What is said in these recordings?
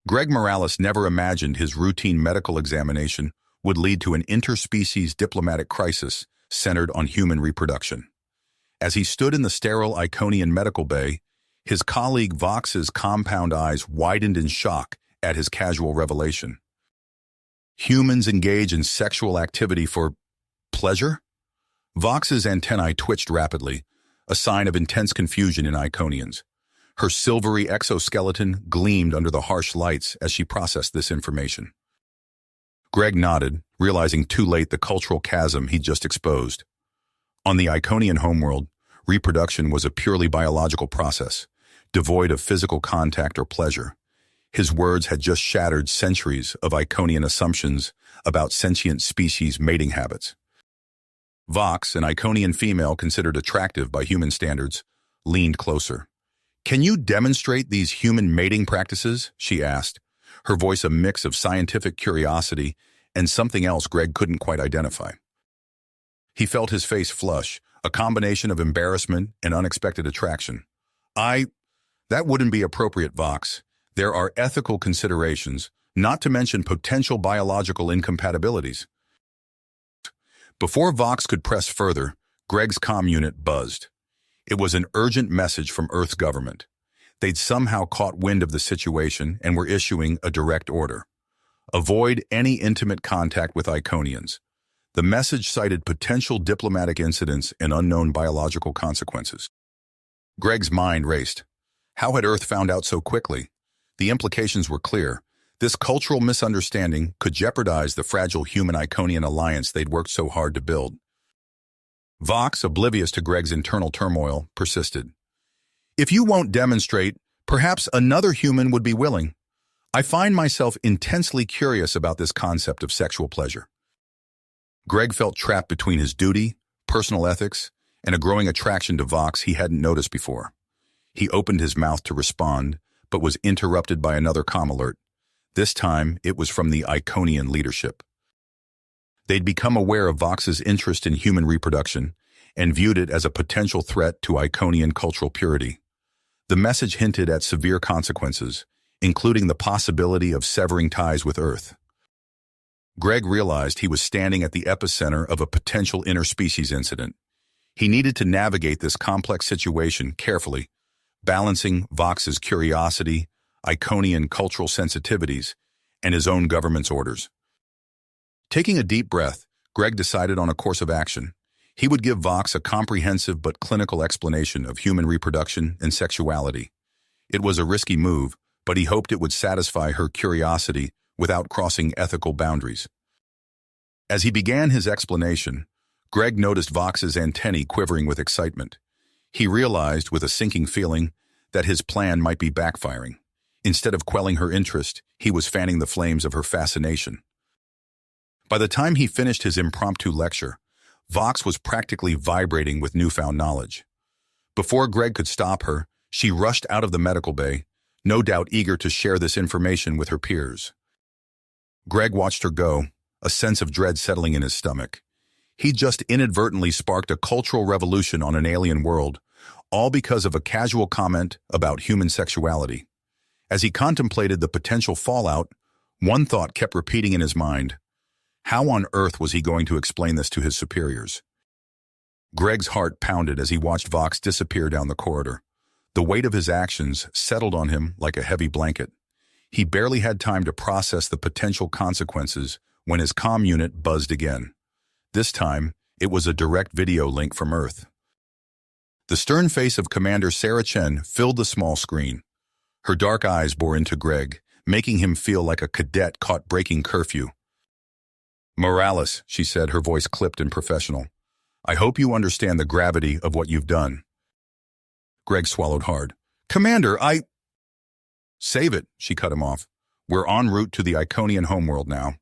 Greg Morales never imagined his routine medical examination would lead to an interspecies diplomatic crisis centered on human reproduction. As he stood in the sterile Iconian medical bay, his colleague Vox's compound eyes widened in shock at his casual revelation. Humans engage in sexual activity for pleasure? Vox's antennae twitched rapidly, a sign of intense confusion in Iconians. Her silvery exoskeleton gleamed under the harsh lights as she processed this information. Greg nodded, realizing too late the cultural chasm he'd just exposed. On the Iconian homeworld, reproduction was a purely biological process, devoid of physical contact or pleasure. His words had just shattered centuries of Iconian assumptions about sentient species mating habits. Vox, an Iconian female considered attractive by human standards, leaned closer. "Can you demonstrate these human mating practices?" she asked, her voice a mix of scientific curiosity and something else Greg couldn't quite identify. He felt his face flush, a combination of embarrassment and unexpected attraction. That wouldn't be appropriate, Vox. There are ethical considerations, not to mention potential biological incompatibilities." Before Vox could press further, Greg's comm unit buzzed. It was an urgent message from Earth's government. They'd somehow caught wind of the situation and were issuing a direct order. Avoid any intimate contact with Iconians. The message cited potential diplomatic incidents and unknown biological consequences. Greg's mind raced. How had Earth found out so quickly? The implications were clear. This cultural misunderstanding could jeopardize the fragile human-Iconian alliance they'd worked so hard to build. Vox, oblivious to Greg's internal turmoil, persisted. "If you won't demonstrate, perhaps another human would be willing. I find myself intensely curious about this concept of sexual pleasure." Greg felt trapped between his duty, personal ethics, and a growing attraction to Vox he hadn't noticed before. He opened his mouth to respond, but was interrupted by another comm alert. This time, it was from the Iconian leadership. They'd become aware of Vox's interest in human reproduction and viewed it as a potential threat to Iconian cultural purity. The message hinted at severe consequences, including the possibility of severing ties with Earth. Greg realized he was standing at the epicenter of a potential interspecies incident. He needed to navigate this complex situation carefully, balancing Vox's curiosity, Iconian cultural sensitivities, and his own government's orders. Taking a deep breath, Greg decided on a course of action. He would give Vox a comprehensive but clinical explanation of human reproduction and sexuality. It was a risky move, but he hoped it would satisfy her curiosity without crossing ethical boundaries. As he began his explanation, Greg noticed Vox's antennae quivering with excitement. He realized, with a sinking feeling, that his plan might be backfiring. Instead of quelling her interest, he was fanning the flames of her fascination. By the time he finished his impromptu lecture, Vox was practically vibrating with newfound knowledge. Before Greg could stop her, she rushed out of the medical bay, no doubt eager to share this information with her peers. Greg watched her go, a sense of dread settling in his stomach. He just inadvertently sparked a cultural revolution on an alien world, all because of a casual comment about human sexuality. As he contemplated the potential fallout, one thought kept repeating in his mind. How on earth was he going to explain this to his superiors? Greg's heart pounded as he watched Vox disappear down the corridor. The weight of his actions settled on him like a heavy blanket. He barely had time to process the potential consequences when his comm unit buzzed again. This time, it was a direct video link from Earth. The stern face of Commander Sarah Chen filled the small screen. Her dark eyes bore into Greg, making him feel like a cadet caught breaking curfew. "Morales," she said, her voice clipped and professional. "I hope you understand the gravity of what you've done." Greg swallowed hard. "Commander, Save it," she cut him off. "We're en route to the Iconian homeworld now.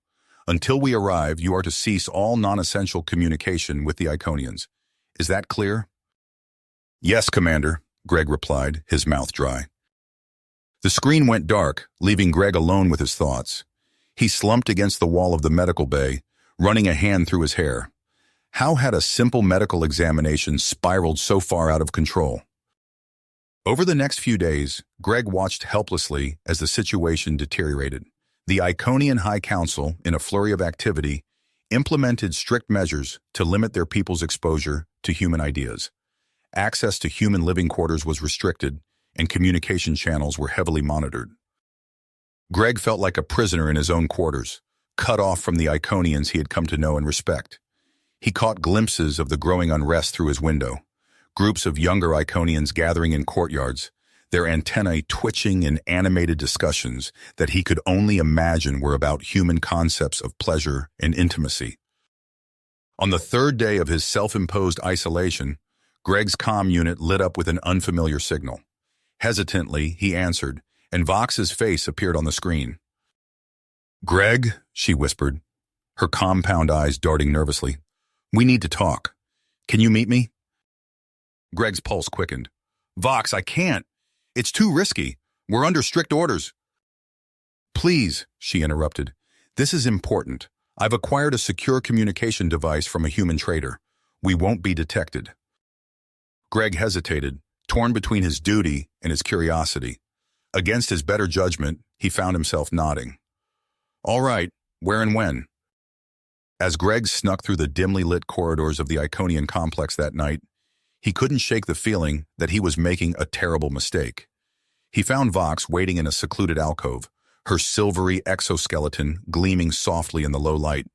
Until we arrive, you are to cease all non-essential communication with the Iconians. Is that clear?" "Yes, Commander," Greg replied, his mouth dry. The screen went dark, leaving Greg alone with his thoughts. He slumped against the wall of the medical bay, running a hand through his hair. How had a simple medical examination spiraled so far out of control? Over the next few days, Greg watched helplessly as the situation deteriorated. The Iconian High Council, in a flurry of activity, implemented strict measures to limit their people's exposure to human ideas. Access to human living quarters was restricted, and communication channels were heavily monitored. Greg felt like a prisoner in his own quarters, cut off from the Iconians he had come to know and respect. He caught glimpses of the growing unrest through his window. Groups of younger Iconians gathering in courtyards, their antennae twitching in animated discussions that he could only imagine were about human concepts of pleasure and intimacy. On the third day of his self-imposed isolation, Greg's comm unit lit up with an unfamiliar signal. Hesitantly, he answered, and Vox's face appeared on the screen. "Greg," she whispered, her compound eyes darting nervously. "We need to talk. Can you meet me?" Greg's pulse quickened. "Vox, I can't. It's too risky. We're under strict orders." "Please," she interrupted. "This is important. I've acquired a secure communication device from a human trader. We won't be detected." Greg hesitated, torn between his duty and his curiosity. Against his better judgment, he found himself nodding. "All right, where and when?" As Greg snuck through the dimly lit corridors of the Iconian complex that night, he couldn't shake the feeling that he was making a terrible mistake. He found Vox waiting in a secluded alcove, her silvery exoskeleton gleaming softly in the low light.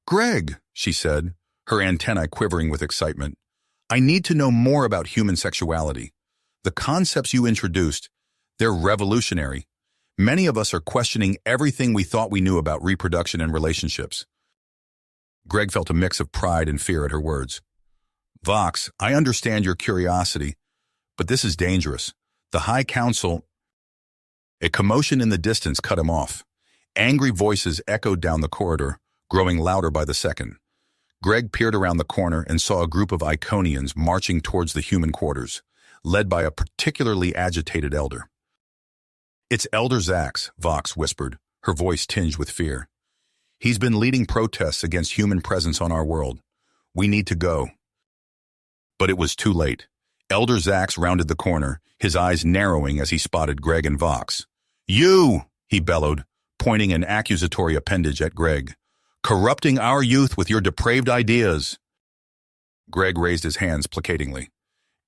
"Greg," she said, her antennae quivering with excitement, "I need to know more about human sexuality. The concepts you introduced, they're revolutionary. Many of us are questioning everything we thought we knew about reproduction and relationships." Greg felt a mix of pride and fear at her words. "Vox, I understand your curiosity, but this is dangerous. The High Council—" A commotion in the distance cut him off. Angry voices echoed down the corridor, growing louder by the second. Greg peered around the corner and saw a group of Iconians marching towards the human quarters, led by a particularly agitated elder. "It's Elder Zax," Vox whispered, her voice tinged with fear. "He's been leading protests against human presence on our world. We need to go." But it was too late. Elder Zax rounded the corner, his eyes narrowing as he spotted Greg and Vox. "You!" he bellowed, pointing an accusatory appendage at Greg. "Corrupting our youth with your depraved ideas." Greg raised his hands placatingly.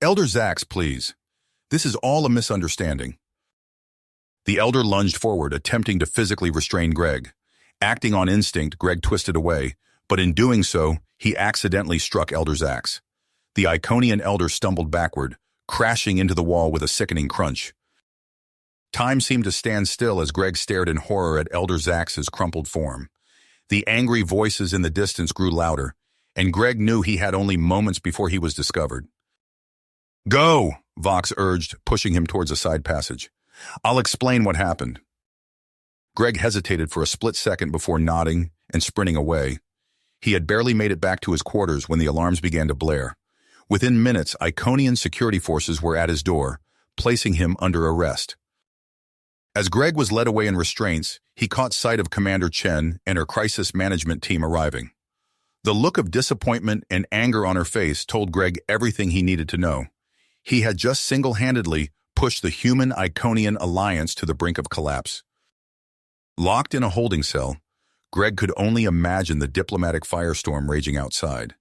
"Elder Zax, please. This is all a misunderstanding." The elder lunged forward, attempting to physically restrain Greg. Acting on instinct, Greg twisted away, but in doing so, he accidentally struck Elder Zax. The Iconian elder stumbled backward, crashing into the wall with a sickening crunch. Time seemed to stand still as Greg stared in horror at Elder Zax's crumpled form. The angry voices in the distance grew louder, and Greg knew he had only moments before he was discovered. "Go," Vox urged, pushing him towards a side passage. "I'll explain what happened." Greg hesitated for a split second before nodding and sprinting away. He had barely made it back to his quarters when the alarms began to blare. Within minutes, Iconian security forces were at his door, placing him under arrest. As Greg was led away in restraints, he caught sight of Commander Chen and her crisis management team arriving. The look of disappointment and anger on her face told Greg everything he needed to know. He had just single-handedly pushed the human Iconian alliance to the brink of collapse. Locked in a holding cell, Greg could only imagine the diplomatic firestorm raging outside.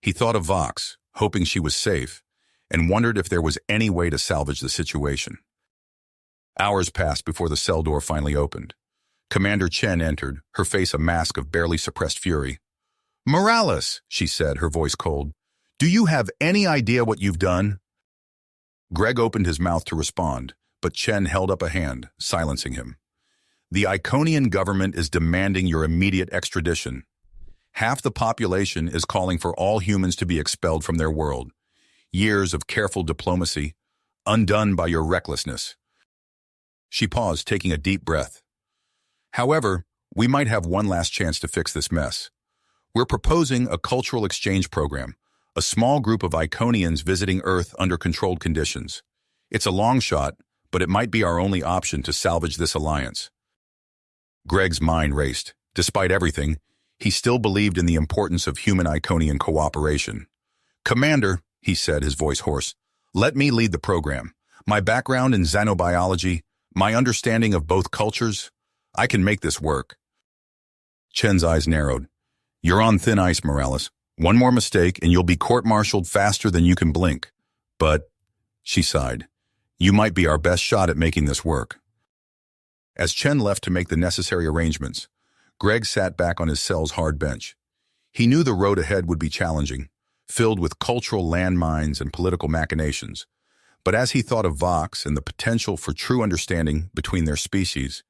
He thought of Vox, hoping she was safe, and wondered if there was any way to salvage the situation. Hours passed before the cell door finally opened. Commander Chen entered, her face a mask of barely suppressed fury. "Morales," she said, her voice cold, "do you have any idea what you've done?" Greg opened his mouth to respond, but Chen held up a hand, silencing him. "The Iconian government is demanding your immediate extradition. Half the population is calling for all humans to be expelled from their world. Years of careful diplomacy, undone by your recklessness." She paused, taking a deep breath. "However, we might have one last chance to fix this mess. We're proposing a cultural exchange program, a small group of Iconians visiting Earth under controlled conditions. It's a long shot, but it might be our only option to salvage this alliance." Greg's mind raced. Despite everything, he still believed in the importance of human Iconian cooperation. "Commander," he said, his voice hoarse, Let me lead the program. My background in xenobiology, my understanding of both cultures, I can make this work. Chen's eyes narrowed. You're on thin ice, Morales. One more mistake and you'll be court-martialed faster than you can blink. But, she sighed, you might be our best shot at making this work. As Chen left to make the necessary arrangements, Greg sat back on his cell's hard bench. He knew the road ahead would be challenging, filled with cultural landmines and political machinations. But as he thought of Vox and the potential for true understanding between their species,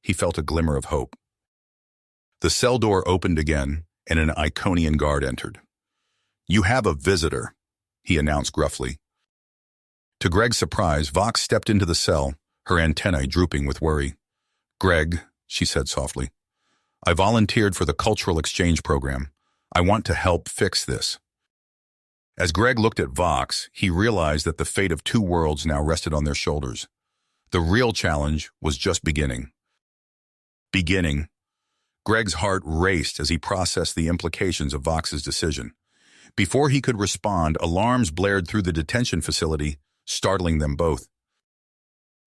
he felt a glimmer of hope. The cell door opened again, and an Iconian guard entered. You have a visitor, he announced gruffly. To Greg's surprise, Vox stepped into the cell, her antennae drooping with worry. Greg, she said softly, I volunteered for the cultural exchange program. I want to help fix this. As Greg looked at Vox, he realized that the fate of two worlds now rested on their shoulders. The real challenge was just beginning. Greg's heart raced as he processed the implications of Vox's decision. Before he could respond, alarms blared through the detention facility, startling them both.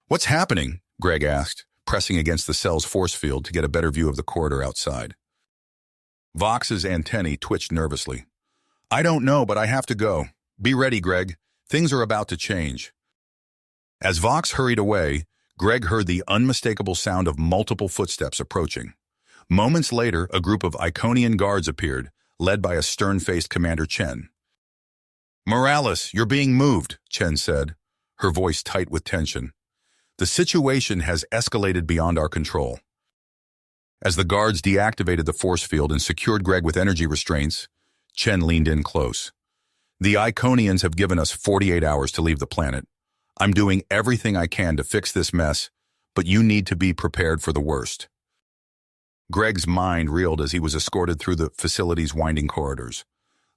What's happening? Greg asked, pressing against the cell's force field to get a better view of the corridor outside. Vox's antennae twitched nervously. I don't know, but I have to go. Be ready, Greg. Things are about to change. As Vox hurried away, Greg heard the unmistakable sound of multiple footsteps approaching. Moments later, a group of Iconian guards appeared, led by a stern-faced Commander Chen. Morales, you're being moved, Chen said, her voice tight with tension. The situation has escalated beyond our control. As the guards deactivated the force field and secured Greg with energy restraints, Chen leaned in close. The Iconians have given us 48 hours to leave the planet. I'm doing everything I can to fix this mess, but you need to be prepared for the worst. Greg's mind reeled as he was escorted through the facility's winding corridors.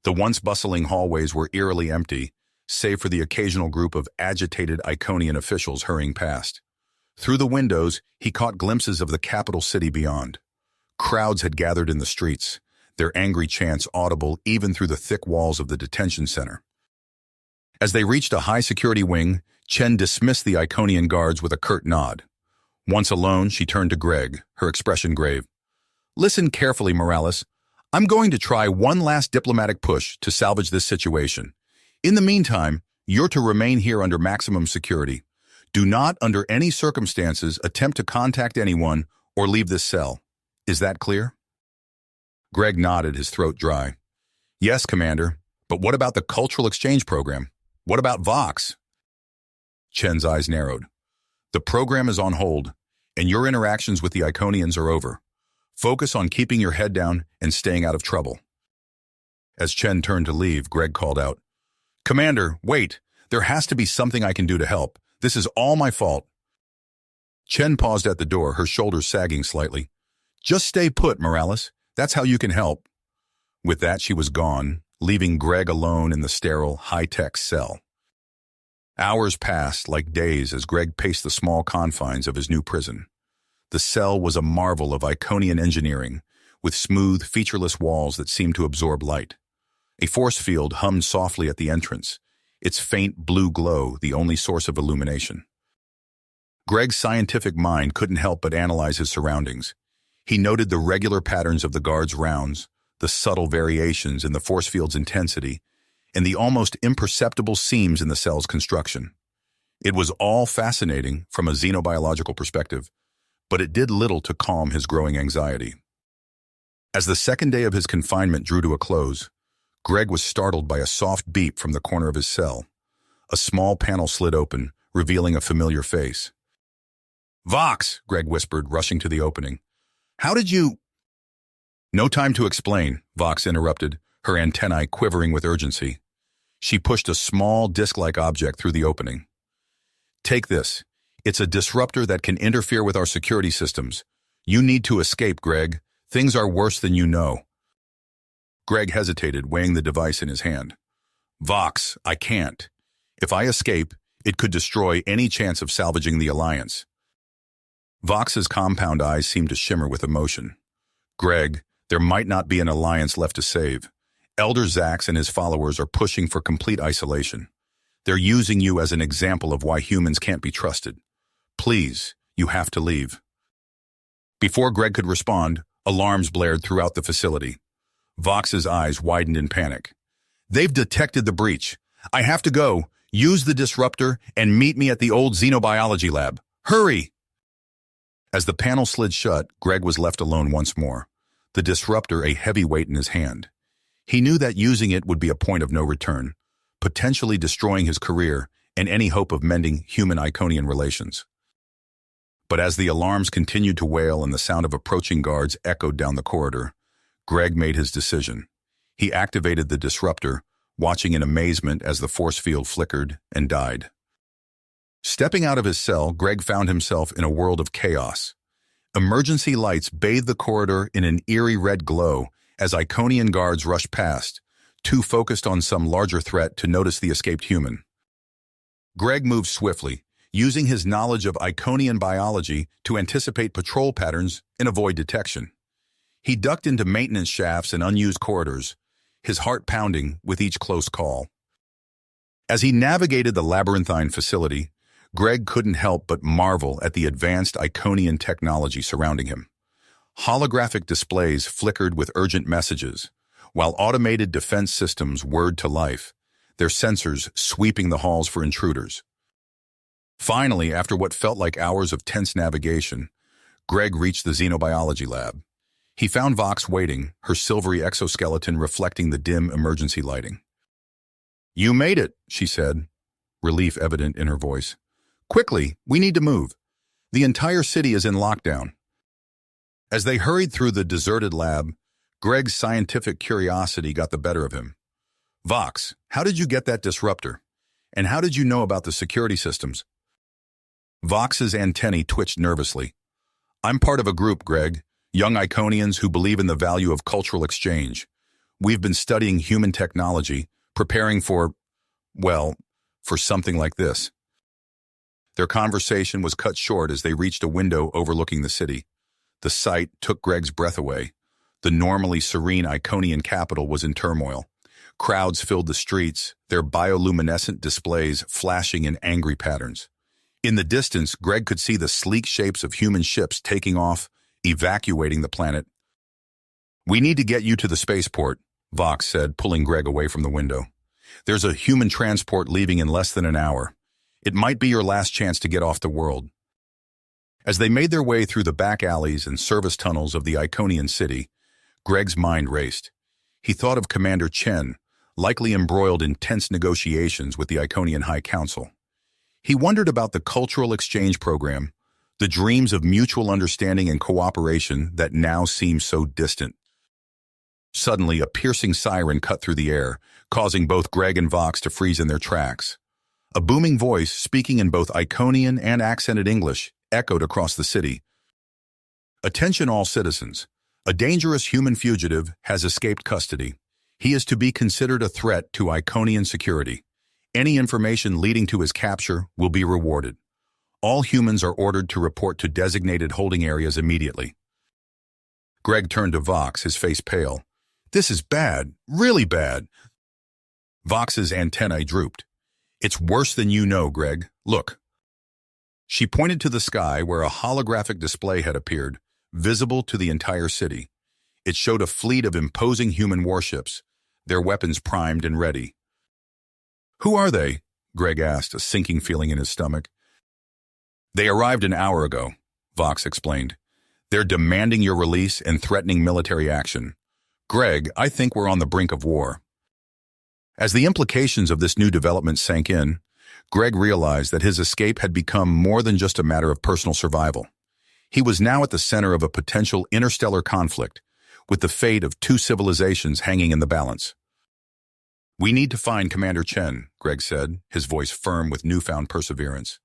The once bustling hallways were eerily empty, save for the occasional group of agitated Iconian officials hurrying past. Through the windows, he caught glimpses of the capital city beyond. Crowds had gathered in the streets, their angry chants audible even through the thick walls of the detention center. As they reached a high-security wing, Chen dismissed the Iconian guards with a curt nod. Once alone, she turned to Greg, her expression grave. Listen carefully, Morales. I'm going to try one last diplomatic push to salvage this situation. In the meantime, you're to remain here under maximum security. Do not, under any circumstances, attempt to contact anyone or leave this cell. Is that clear? Greg nodded, his throat dry. Yes, Commander, but what about the cultural exchange program? What about Vox? Chen's eyes narrowed. The program is on hold, and your interactions with the Iconians are over. Focus on keeping your head down and staying out of trouble. As Chen turned to leave, Greg called out, Commander, wait. There has to be something I can do to help. This is all my fault. Chen paused at the door, her shoulders sagging slightly. Just stay put, Morales. That's how you can help. With that, she was gone, leaving Greg alone in the sterile, high-tech cell. Hours passed like days as Greg paced the small confines of his new prison. The cell was a marvel of Iconian engineering, with smooth, featureless walls that seemed to absorb light. A force field hummed softly at the entrance, its faint blue glow the only source of illumination. Greg's scientific mind couldn't help but analyze his surroundings. He noted the regular patterns of the guards' rounds, the subtle variations in the force field's intensity, and the almost imperceptible seams in the cell's construction. It was all fascinating from a xenobiological perspective, but it did little to calm his growing anxiety. As the second day of his confinement drew to a close, Greg was startled by a soft beep from the corner of his cell. A small panel slid open, revealing a familiar face. Vox, Greg whispered, rushing to the opening. How did you... No time to explain, Vox interrupted, her antennae quivering with urgency. She pushed a small, disc-like object through the opening. Take this. It's a disruptor that can interfere with our security systems. You need to escape, Greg. Things are worse than you know. Greg hesitated, weighing the device in his hand. Vox, I can't. If I escape, it could destroy any chance of salvaging the Alliance. Vox's compound eyes seemed to shimmer with emotion. Greg, there might not be an Alliance left to save. Elder Zax and his followers are pushing for complete isolation. They're using you as an example of why humans can't be trusted. Please, you have to leave." Before Greg could respond, alarms blared throughout the facility. Vox's eyes widened in panic. "They've detected the breach. I have to go. Use the disruptor and meet me at the old xenobiology lab. Hurry!" As the panel slid shut, Greg was left alone once more, the disruptor a heavy weight in his hand. He knew that using it would be a point of no return, potentially destroying his career and any hope of mending human-Iconian relations. But as the alarms continued to wail and the sound of approaching guards echoed down the corridor, Greg made his decision. He activated the disruptor, watching in amazement as the force field flickered and died. Stepping out of his cell, Greg found himself in a world of chaos. Emergency lights bathed the corridor in an eerie red glow as Iconian guards rushed past, too focused on some larger threat to notice the escaped human. Greg moved swiftly, using his knowledge of Iconian biology to anticipate patrol patterns and avoid detection. He ducked into maintenance shafts and unused corridors, his heart pounding with each close call. As he navigated the labyrinthine facility, Greg couldn't help but marvel at the advanced Iconian technology surrounding him. Holographic displays flickered with urgent messages, while automated defense systems whirred to life, their sensors sweeping the halls for intruders. Finally, after what felt like hours of tense navigation, Greg reached the xenobiology lab. He found Vox waiting, her silvery exoskeleton reflecting the dim emergency lighting. "You made it," she said, relief evident in her voice. "Quickly, we need to move. The entire city is in lockdown." As they hurried through the deserted lab, Greg's scientific curiosity got the better of him. "Vox, how did you get that disruptor? And how did you know about the security systems?" Vox's antennae twitched nervously. "I'm part of a group, Greg, young Iconians who believe in the value of cultural exchange. We've been studying human technology, preparing for something like this." Their conversation was cut short as they reached a window overlooking the city. The sight took Greg's breath away. The normally serene Iconian capital was in turmoil. Crowds filled the streets, their bioluminescent displays flashing in angry patterns. In the distance, Greg could see the sleek shapes of human ships taking off, evacuating the planet. "We need to get you to the spaceport," Vox said, pulling Greg away from the window. "There's a human transport leaving in less than an hour. It might be your last chance to get off the world." As they made their way through the back alleys and service tunnels of the Iconian city, Greg's mind raced. He thought of Commander Chen, likely embroiled in tense negotiations with the Iconian High Council. He wondered about the cultural exchange program, the dreams of mutual understanding and cooperation that now seemed so distant. Suddenly, a piercing siren cut through the air, causing both Greg and Vox to freeze in their tracks. A booming voice, speaking in both Iconian and accented English, echoed across the city. "Attention all citizens. A dangerous human fugitive has escaped custody. He is to be considered a threat to Iconian security. Any information leading to his capture will be rewarded. All humans are ordered to report to designated holding areas immediately." Greg turned to Vox, his face pale. "This is bad, really bad." Vox's antennae drooped. "It's worse than you know, Greg. Look." She pointed to the sky where a holographic display had appeared, visible to the entire city. It showed a fleet of imposing human warships, their weapons primed and ready. "Who are they?" Greg asked, a sinking feeling in his stomach. "They arrived an hour ago," Vox explained. "They're demanding your release and threatening military action. Greg, I think we're on the brink of war." As the implications of this new development sank in, Greg realized that his escape had become more than just a matter of personal survival. He was now at the center of a potential interstellar conflict, with the fate of two civilizations hanging in the balance. "We need to find Commander Chen," Greg said, his voice firm with newfound perseverance.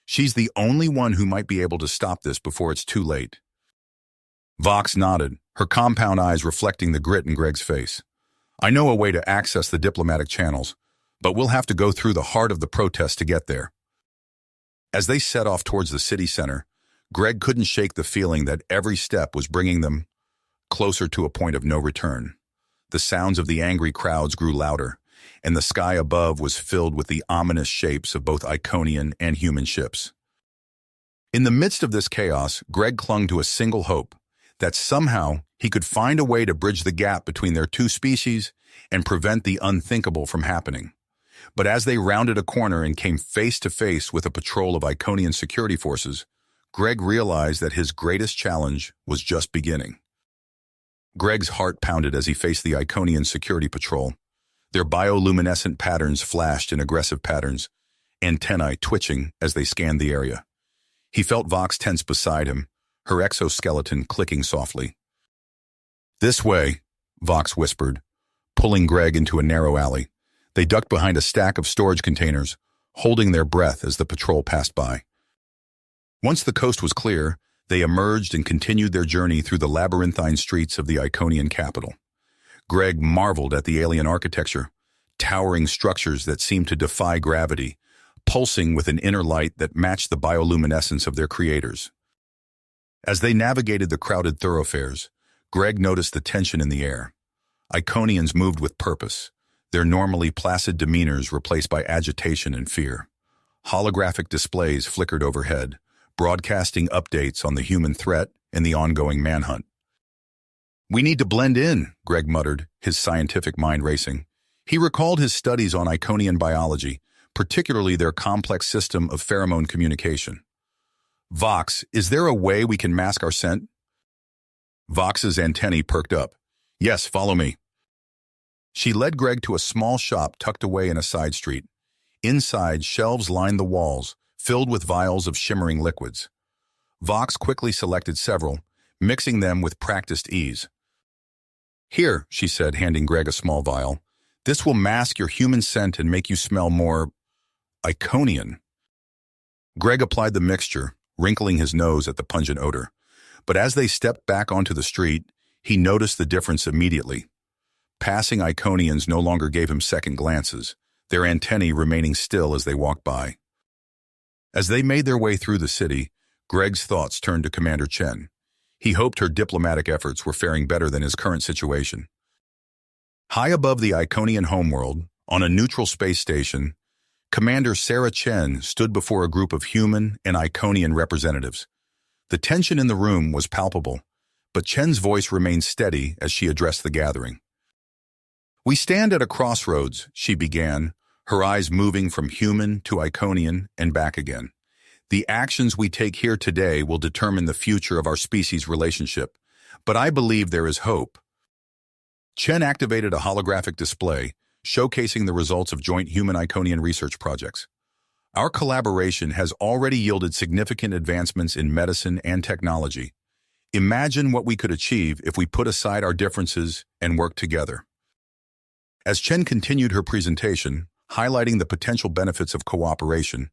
"She's the only one who might be able to stop this before it's too late." Vox nodded, her compound eyes reflecting the grit in Greg's face. "I know a way to access the diplomatic channels, but we'll have to go through the heart of the protest to get there." As they set off towards the city center, Greg couldn't shake the feeling that every step was bringing them closer to a point of no return. The sounds of the angry crowds grew louder, and the sky above was filled with the ominous shapes of both Iconian and human ships. In the midst of this chaos, Greg clung to a single hope, that somehow he could find a way to bridge the gap between their two species and prevent the unthinkable from happening. But as they rounded a corner and came face to face with a patrol of Iconian security forces, Greg realized that his greatest challenge was just beginning. Greg's heart pounded as he faced the Iconian security patrol. Their bioluminescent patterns flashed in aggressive patterns, antennae twitching as they scanned the area. He felt Vox tense beside him, her exoskeleton clicking softly. "This way," Vox whispered, pulling Greg into a narrow alley. They ducked behind a stack of storage containers, holding their breath as the patrol passed by. Once the coast was clear, they emerged and continued their journey through the labyrinthine streets of the Iconian capital. Greg marveled at the alien architecture, towering structures that seemed to defy gravity, pulsing with an inner light that matched the bioluminescence of their creators. As they navigated the crowded thoroughfares, Greg noticed the tension in the air. Iconians moved with purpose, their normally placid demeanors replaced by agitation and fear. Holographic displays flickered overhead, broadcasting updates on the human threat and the ongoing manhunt. "We need to blend in," Greg muttered, his scientific mind racing. He recalled his studies on Iconian biology, particularly their complex system of pheromone communication. "Vox, is there a way we can mask our scent?" Vox's antennae perked up. "Yes, follow me." She led Greg to a small shop tucked away in a side street. Inside, shelves lined the walls, filled with vials of shimmering liquids. Vox quickly selected several, mixing them with practiced ease. "Here," she said, handing Greg a small vial. "This will mask your human scent and make you smell more Iconian." Greg applied the mixture, wrinkling his nose at the pungent odor. But as they stepped back onto the street, he noticed the difference immediately. Passing Iconians no longer gave him second glances, their antennae remaining still as they walked by. As they made their way through the city, Greg's thoughts turned to Commander Chen. He hoped her diplomatic efforts were faring better than his current situation. High above the Iconian homeworld, on a neutral space station, Commander Sarah Chen stood before a group of human and Iconian representatives. The tension in the room was palpable, but Chen's voice remained steady as she addressed the gathering. "We stand at a crossroads," she began, her eyes moving from human to Iconian and back again. "The actions we take here today will determine the future of our species' relationship, but I believe there is hope." Chen activated a holographic display, showcasing the results of joint human-Iconian research projects. "Our collaboration has already yielded significant advancements in medicine and technology. Imagine what we could achieve if we put aside our differences and work together." As Chen continued her presentation, highlighting the potential benefits of cooperation,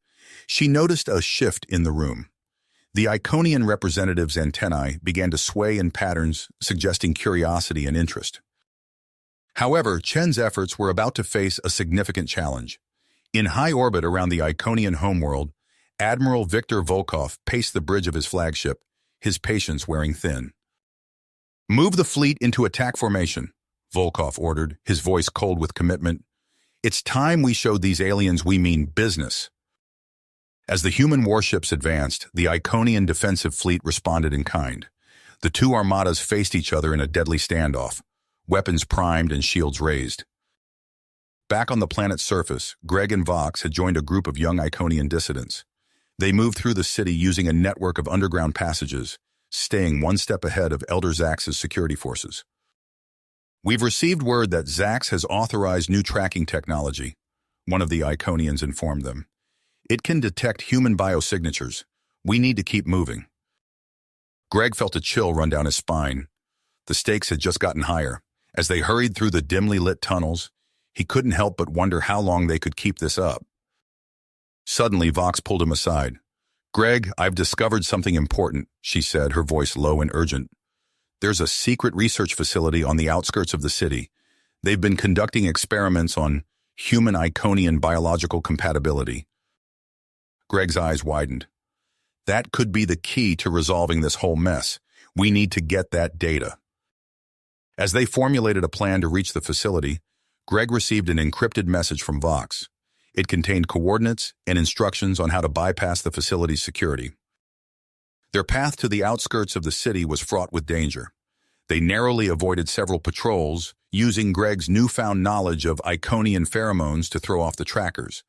she noticed a shift in the room. The Iconian representative's antennae began to sway in patterns suggesting curiosity and interest. However, Chen's efforts were about to face a significant challenge. In high orbit around the Iconian homeworld, Admiral Viktor Volkov paced the bridge of his flagship, his patience wearing thin. "Move the fleet into attack formation," Volkov ordered, his voice cold with commitment. "It's time we showed these aliens we mean business." As the human warships advanced, the Iconian defensive fleet responded in kind. The two armadas faced each other in a deadly standoff, weapons primed and shields raised. Back on the planet's surface, Greg and Vox had joined a group of young Iconian dissidents. They moved through the city using a network of underground passages, staying one step ahead of Elder Zax's security forces. "We've received word that Zax has authorized new tracking technology," one of the Iconians informed them. "It can detect human biosignatures. We need to keep moving." Greg felt a chill run down his spine. The stakes had just gotten higher. As they hurried through the dimly lit tunnels, he couldn't help but wonder how long they could keep this up. Suddenly, Vox pulled him aside. "Greg, I've discovered something important," she said, her voice low and urgent. "There's a secret research facility on the outskirts of the city. They've been conducting experiments on human Iconian biological compatibility." Greg's eyes widened. "That could be the key to resolving this whole mess. We need to get that data." As they formulated a plan to reach the facility, Greg received an encrypted message from Vox. It contained coordinates and instructions on how to bypass the facility's security. Their path to the outskirts of the city was fraught with danger. They narrowly avoided several patrols, using Greg's newfound knowledge of Iconian pheromones to throw off the trackers.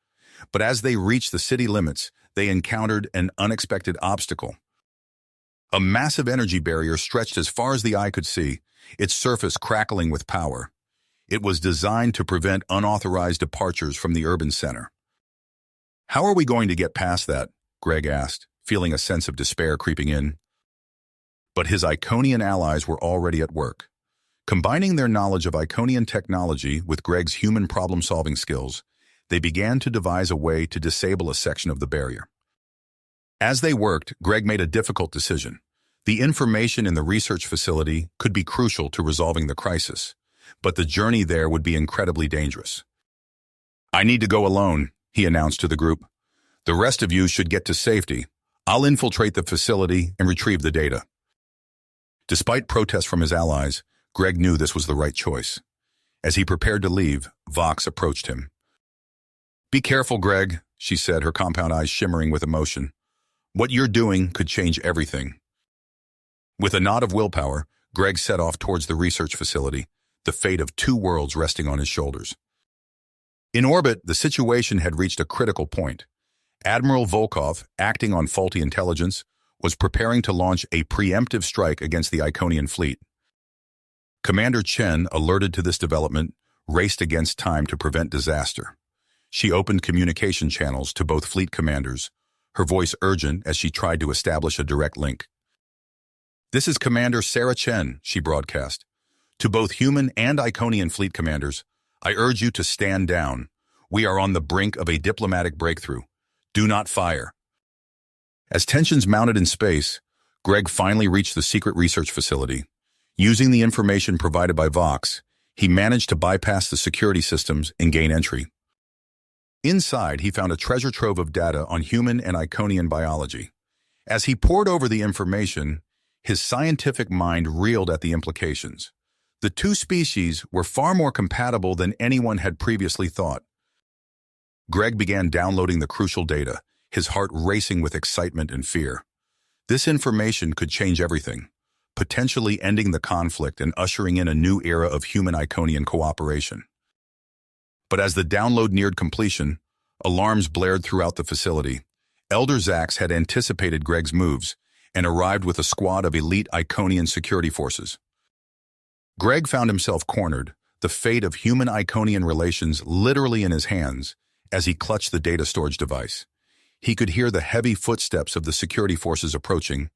But as they reached the city limits, they encountered an unexpected obstacle. A massive energy barrier stretched as far as the eye could see, its surface crackling with power. It was designed to prevent unauthorized departures from the urban center. "How are we going to get past that?" Greg asked, feeling a sense of despair creeping in. But his Iconian allies were already at work. Combining their knowledge of Iconian technology with Greg's human problem-solving skills, they began to devise a way to disable a section of the barrier. As they worked, Greg made a difficult decision. The information in the research facility could be crucial to resolving the crisis, but the journey there would be incredibly dangerous. "I need to go alone," he announced to the group. "The rest of you should get to safety. I'll infiltrate the facility and retrieve the data." Despite protests from his allies, Greg knew this was the right choice. As he prepared to leave, Vox approached him. "Be careful, Greg," she said, her compound eyes shimmering with emotion. "What you're doing could change everything." With a nod of willpower, Greg set off towards the research facility, the fate of two worlds resting on his shoulders. In orbit, the situation had reached a critical point. Admiral Volkov, acting on faulty intelligence, was preparing to launch a preemptive strike against the Iconian fleet. Commander Chen, alerted to this development, raced against time to prevent disaster. She opened communication channels to both fleet commanders, her voice urgent as she tried to establish a direct link. "This is Commander Sarah Chen," she broadcast. "To both human and Iconian fleet commanders, I urge you to stand down. We are on the brink of a diplomatic breakthrough. Do not fire." As tensions mounted in space, Greg finally reached the secret research facility. Using the information provided by Vox, he managed to bypass the security systems and gain entry. Inside, he found a treasure trove of data on human and Iconian biology. As he pored over the information, his scientific mind reeled at the implications. The two species were far more compatible than anyone had previously thought. Greg began downloading the crucial data, his heart racing with excitement and fear. This information could change everything, potentially ending the conflict and ushering in a new era of human-Iconian cooperation. But as the download neared completion, alarms blared throughout the facility. Elder Zax had anticipated Greg's moves and arrived with a squad of elite Iconian security forces. Greg found himself cornered, the fate of human-Iconian relations literally in his hands, as he clutched the data storage device. He could hear the heavy footsteps of the security forces approaching,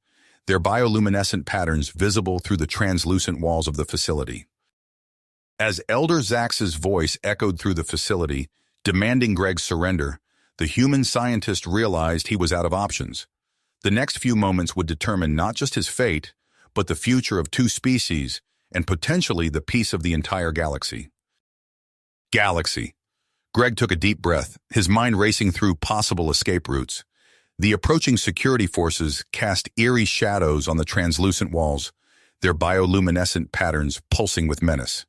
their bioluminescent patterns visible through the translucent walls of the facility. As Elder Zax's voice echoed through the facility, demanding Greg's surrender, the human scientist realized he was out of options. The next few moments would determine not just his fate, but the future of two species and potentially the peace of the entire galaxy. Galaxy. Greg took a deep breath, his mind racing through possible escape routes. The approaching security forces cast eerie shadows on the translucent walls, their bioluminescent patterns pulsing with menace.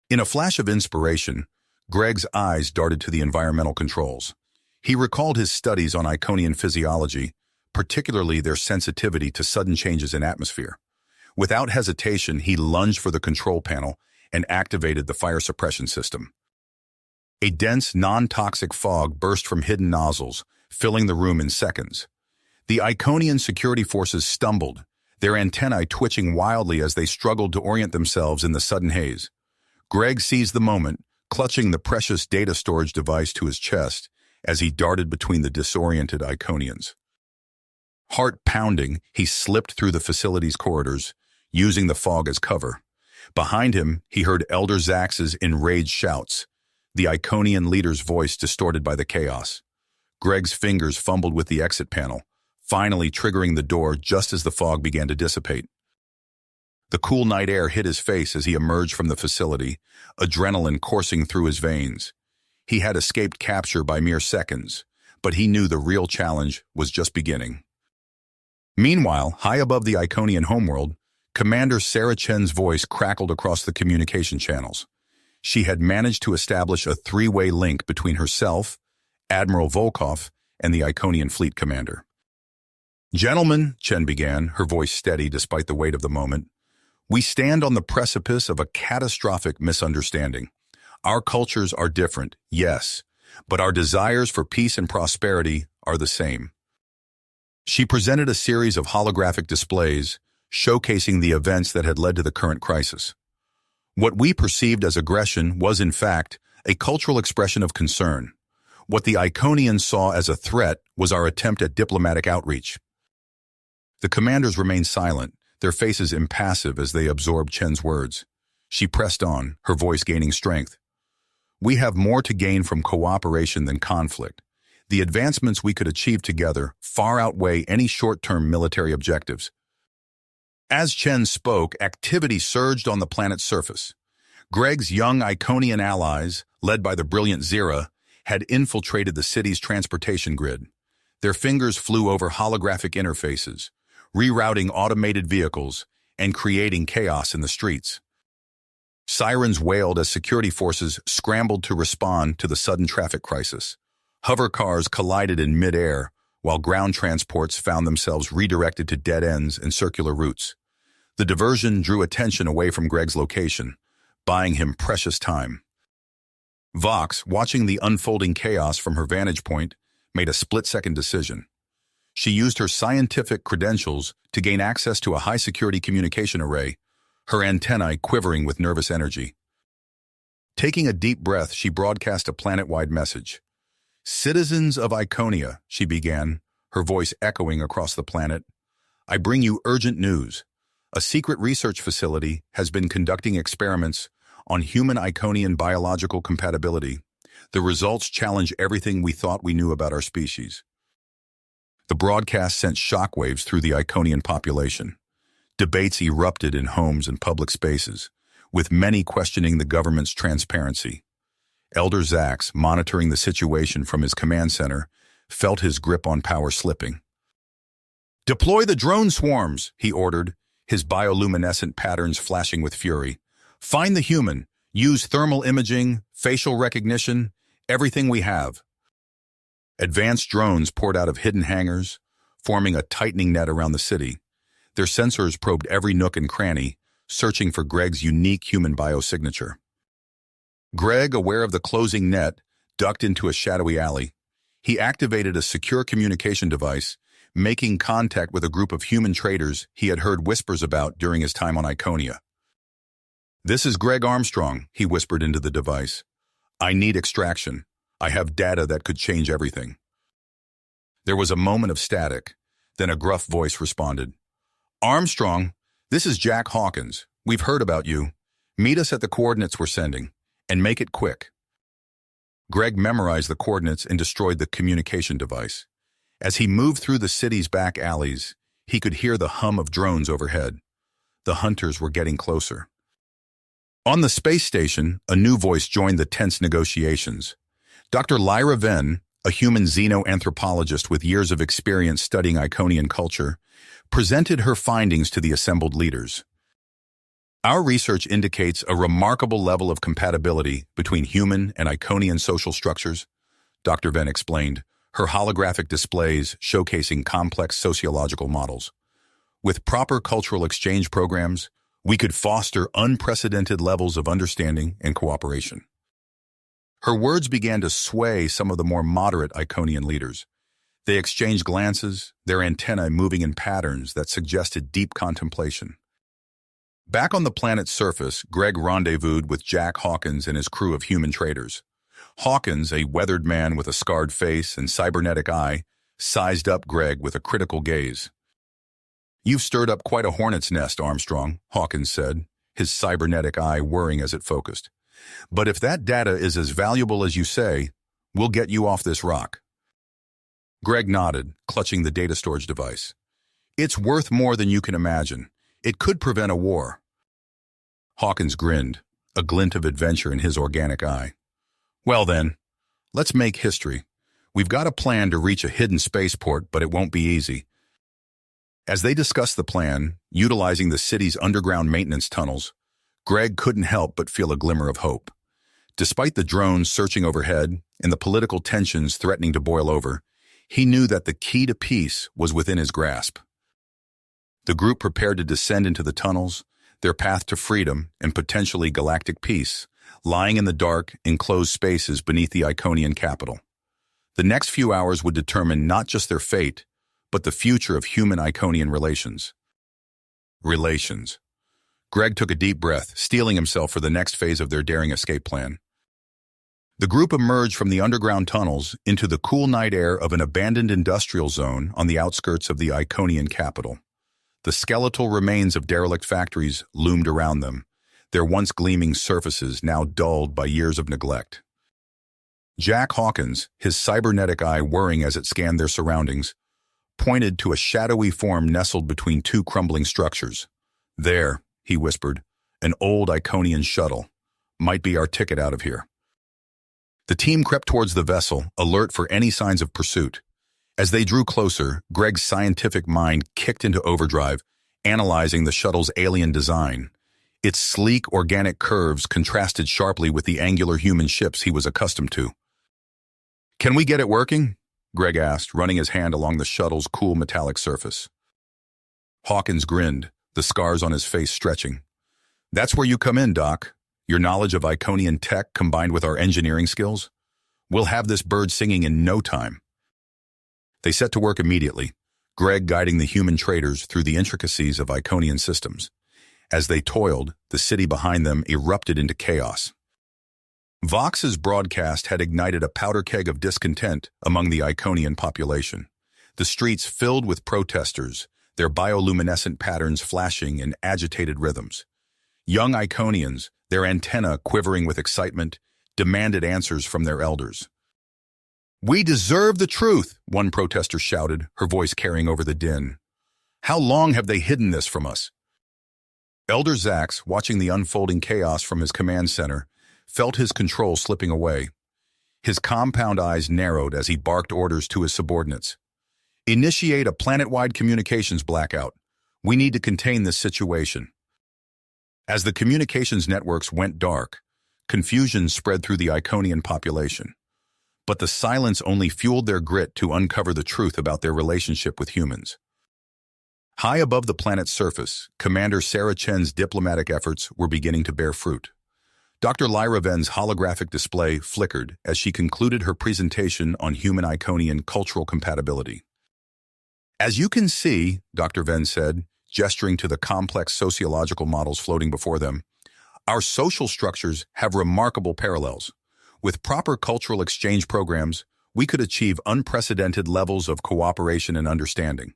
In a flash of inspiration, Greg's eyes darted to the environmental controls. He recalled his studies on Iconian physiology, particularly their sensitivity to sudden changes in atmosphere. Without hesitation, he lunged for the control panel and activated the fire suppression system. A dense, non-toxic fog burst from hidden nozzles, filling the room in seconds. The Iconian security forces stumbled, their antennae twitching wildly as they struggled to orient themselves in the sudden haze. Greg seized the moment, clutching the precious data storage device to his chest as he darted between the disoriented Iconians. Heart pounding, he slipped through the facility's corridors, using the fog as cover. Behind him, he heard Elder Zax's enraged shouts, the Iconian leader's voice distorted by the chaos. Greg's fingers fumbled with the exit panel, finally triggering the door just as the fog began to dissipate. The cool night air hit his face as he emerged from the facility, adrenaline coursing through his veins. He had escaped capture by mere seconds, but he knew the real challenge was just beginning. Meanwhile, high above the Iconian homeworld, Commander Sarah Chen's voice crackled across the communication channels. She had managed to establish a three-way link between herself, Admiral Volkov, and the Iconian fleet commander. "Gentlemen," Chen began, her voice steady despite the weight of the moment, "we stand on the precipice of a catastrophic misunderstanding. Our cultures are different, yes, but our desires for peace and prosperity are the same." She presented a series of holographic displays showcasing the events that had led to the current crisis. What we perceived as aggression was, in fact, a cultural expression of concern. What the Iconians saw as a threat was our attempt at diplomatic outreach. The commanders remained silent, their faces impassive as they absorbed Chen's words. She pressed on, her voice gaining strength. "We have more to gain from cooperation than conflict. The advancements we could achieve together far outweigh any short-term military objectives." As Chen spoke, activity surged on the planet's surface. Greg's young Iconian allies, led by the brilliant Zira, had infiltrated the city's transportation grid. Their fingers flew over holographic interfaces, rerouting automated vehicles and creating chaos in the streets. Sirens wailed as security forces scrambled to respond to the sudden traffic crisis. Hover cars collided in mid-air, while ground transports found themselves redirected to dead ends and circular routes. The diversion drew attention away from Greg's location, buying him precious time. Vox, watching the unfolding chaos from her vantage point, made a split-second decision. She used her scientific credentials to gain access to a high-security communication array, her antennae quivering with nervous energy. Taking a deep breath, she broadcast a planet-wide message. "Citizens of Iconia," she began, her voice echoing across the planet, "I bring you urgent news. A secret research facility has been conducting experiments on human Iconian biological compatibility. The results challenge everything we thought we knew about our species." The broadcast sent shockwaves through the Iconian population. Debates erupted in homes and public spaces, with many questioning the government's transparency. Elder Zax, monitoring the situation from his command center, felt his grip on power slipping. "Deploy the drone swarms," he ordered, his bioluminescent patterns flashing with fury. "Find the human, use thermal imaging, facial recognition, everything we have." Advanced drones poured out of hidden hangars, forming a tightening net around the city. Their sensors probed every nook and cranny, searching for Greg's unique human biosignature. Greg, aware of the closing net, ducked into a shadowy alley. He activated a secure communication device, making contact with a group of human traders he had heard whispers about during his time on Iconia. "This is Greg Armstrong," he whispered into the device. "I need extraction. I have data that could change everything." There was a moment of static, then a gruff voice responded. "Armstrong, this is Jack Hawkins. We've heard about you. Meet us at the coordinates we're sending, and make it quick." Greg memorized the coordinates and destroyed the communication device. As he moved through the city's back alleys, he could hear the hum of drones overhead. The hunters were getting closer. On the space station, a new voice joined the tense negotiations. Dr. Lyra Venn, a human xenoanthropologist with years of experience studying Iconian culture, presented her findings to the assembled leaders. "Our research indicates a remarkable level of compatibility between human and Iconian social structures," Dr. Venn explained, her holographic displays showcasing complex sociological models. "With proper cultural exchange programs, we could foster unprecedented levels of understanding and cooperation." Her words began to sway some of the more moderate Iconian leaders. They exchanged glances, their antennae moving in patterns that suggested deep contemplation. Back on the planet's surface, Greg rendezvoused with Jack Hawkins and his crew of human traders. Hawkins, a weathered man with a scarred face and cybernetic eye, sized up Greg with a critical gaze. "You've stirred up quite a hornet's nest, Armstrong," Hawkins said, his cybernetic eye whirring as it focused. "But if that data is as valuable as you say, we'll get you off this rock." Greg nodded, clutching the data storage device. "It's worth more than you can imagine. It could prevent a war." Hawkins grinned, a glint of adventure in his organic eye. "Well then, let's make history. We've got a plan to reach a hidden spaceport, but it won't be easy." As they discussed the plan, utilizing the city's underground maintenance tunnels, Greg couldn't help but feel a glimmer of hope. Despite the drones searching overhead and the political tensions threatening to boil over, he knew that the key to peace was within his grasp. The group prepared to descend into the tunnels, their path to freedom and potentially galactic peace, lying in the dark, enclosed spaces beneath the Iconian capital. The next few hours would determine not just their fate, but the future of human-Iconian relations. Greg took a deep breath, steeling himself for the next phase of their daring escape plan. The group emerged from the underground tunnels into the cool night air of an abandoned industrial zone on the outskirts of the Iconian capital. The skeletal remains of derelict factories loomed around them, their once gleaming surfaces now dulled by years of neglect. Jack Hawkins, his cybernetic eye whirring as it scanned their surroundings, pointed to a shadowy form nestled between two crumbling structures. "There," he whispered, "an old Iconian shuttle. Might be our ticket out of here." The team crept towards the vessel, alert for any signs of pursuit. As they drew closer, Greg's scientific mind kicked into overdrive, analyzing the shuttle's alien design. Its sleek, organic curves contrasted sharply with the angular human ships he was accustomed to. "Can we get it working?" Greg asked, running his hand along the shuttle's cool metallic surface. Hawkins grinned, the scars on his face stretching. "That's where you come in, Doc. Your knowledge of Iconian tech combined with our engineering skills. We'll have this bird singing in no time." They set to work immediately, Greg guiding the human traders through the intricacies of Iconian systems. As they toiled, the city behind them erupted into chaos. Vox's broadcast had ignited a powder keg of discontent among the Iconian population. The streets filled with protesters, their bioluminescent patterns flashing in agitated rhythms. Young Iconians, their antennae quivering with excitement, demanded answers from their elders. "We deserve the truth," one protester shouted, her voice carrying over the din. "How long have they hidden this from us?" Elder Zax, watching the unfolding chaos from his command center, felt his control slipping away. His compound eyes narrowed as he barked orders to his subordinates. "Initiate a planet-wide communications blackout. We need to contain this situation." As the communications networks went dark, confusion spread through the Iconian population. But the silence only fueled their grit to uncover the truth about their relationship with humans. High above the planet's surface, Commander Sarah Chen's diplomatic efforts were beginning to bear fruit. Dr. Lyra Ven's holographic display flickered as she concluded her presentation on human-Iconian cultural compatibility. "As you can see," Dr. Ven said, gesturing to the complex sociological models floating before them, "our social structures have remarkable parallels. With proper cultural exchange programs, we could achieve unprecedented levels of cooperation and understanding."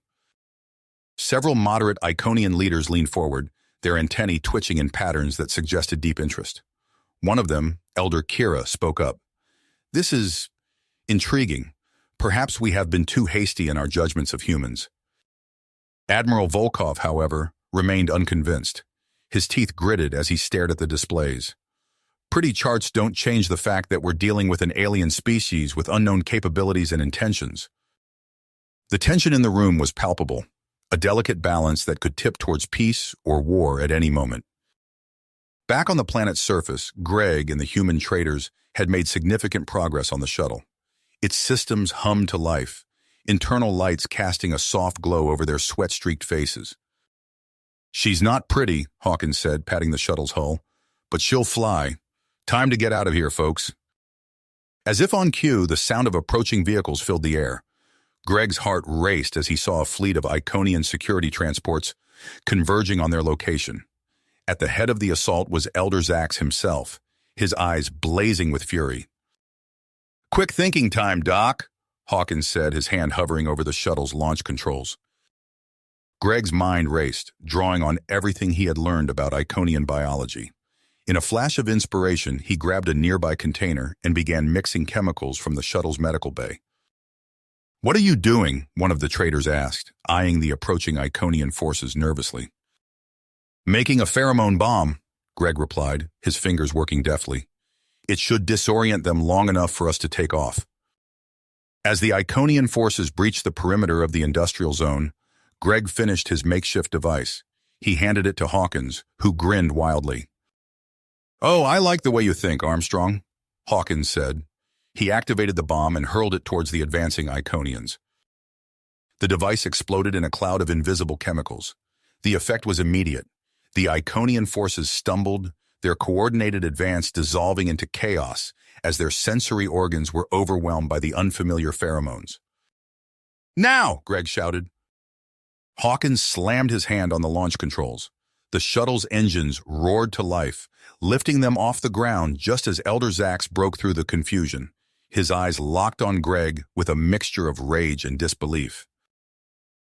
Several moderate Iconian leaders leaned forward, their antennae twitching in patterns that suggested deep interest. One of them, Elder Kira, spoke up. "This is intriguing. Perhaps we have been too hasty in our judgments of humans." Admiral Volkov, however, remained unconvinced. His teeth gritted as he stared at the displays. "Pretty charts don't change the fact that we're dealing with an alien species with unknown capabilities and intentions." The tension in the room was palpable, a delicate balance that could tip towards peace or war at any moment. Back on the planet's surface, Greg and the human traders had made significant progress on the shuttle. Its systems hummed to life, internal lights casting a soft glow over their sweat-streaked faces. "She's not pretty," Hawkins said, patting the shuttle's hull, "but she'll fly. Time to get out of here, folks." As if on cue, the sound of approaching vehicles filled the air. Greg's heart raced as he saw a fleet of Iconian security transports converging on their location. At the head of the assault was Elder Zax himself, his eyes blazing with fury. "Quick thinking time, Doc," Hawkins said, his hand hovering over the shuttle's launch controls. Greg's mind raced, drawing on everything he had learned about Iconian biology. In a flash of inspiration, he grabbed a nearby container and began mixing chemicals from the shuttle's medical bay. "What are you doing?" one of the traders asked, eyeing the approaching Iconian forces nervously. "Making a pheromone bomb," Greg replied, his fingers working deftly. "It should disorient them long enough for us to take off." As the Iconian forces breached the perimeter of the industrial zone, Greg finished his makeshift device. He handed it to Hawkins, who grinned wildly. "Oh, I like the way you think, Armstrong. Hawkins said. He activated the bomb and hurled it towards the advancing Iconians. The device exploded in a cloud of invisible chemicals. The effect was immediate. The Iconian forces stumbled, their coordinated advance dissolving into chaos as their sensory organs were overwhelmed by the unfamiliar pheromones. "Now!" Greg shouted. Hawkins slammed his hand on the launch controls. The shuttle's engines roared to life, lifting them off the ground just as Elder Zax broke through the confusion, his eyes locked on Greg with a mixture of rage and disbelief.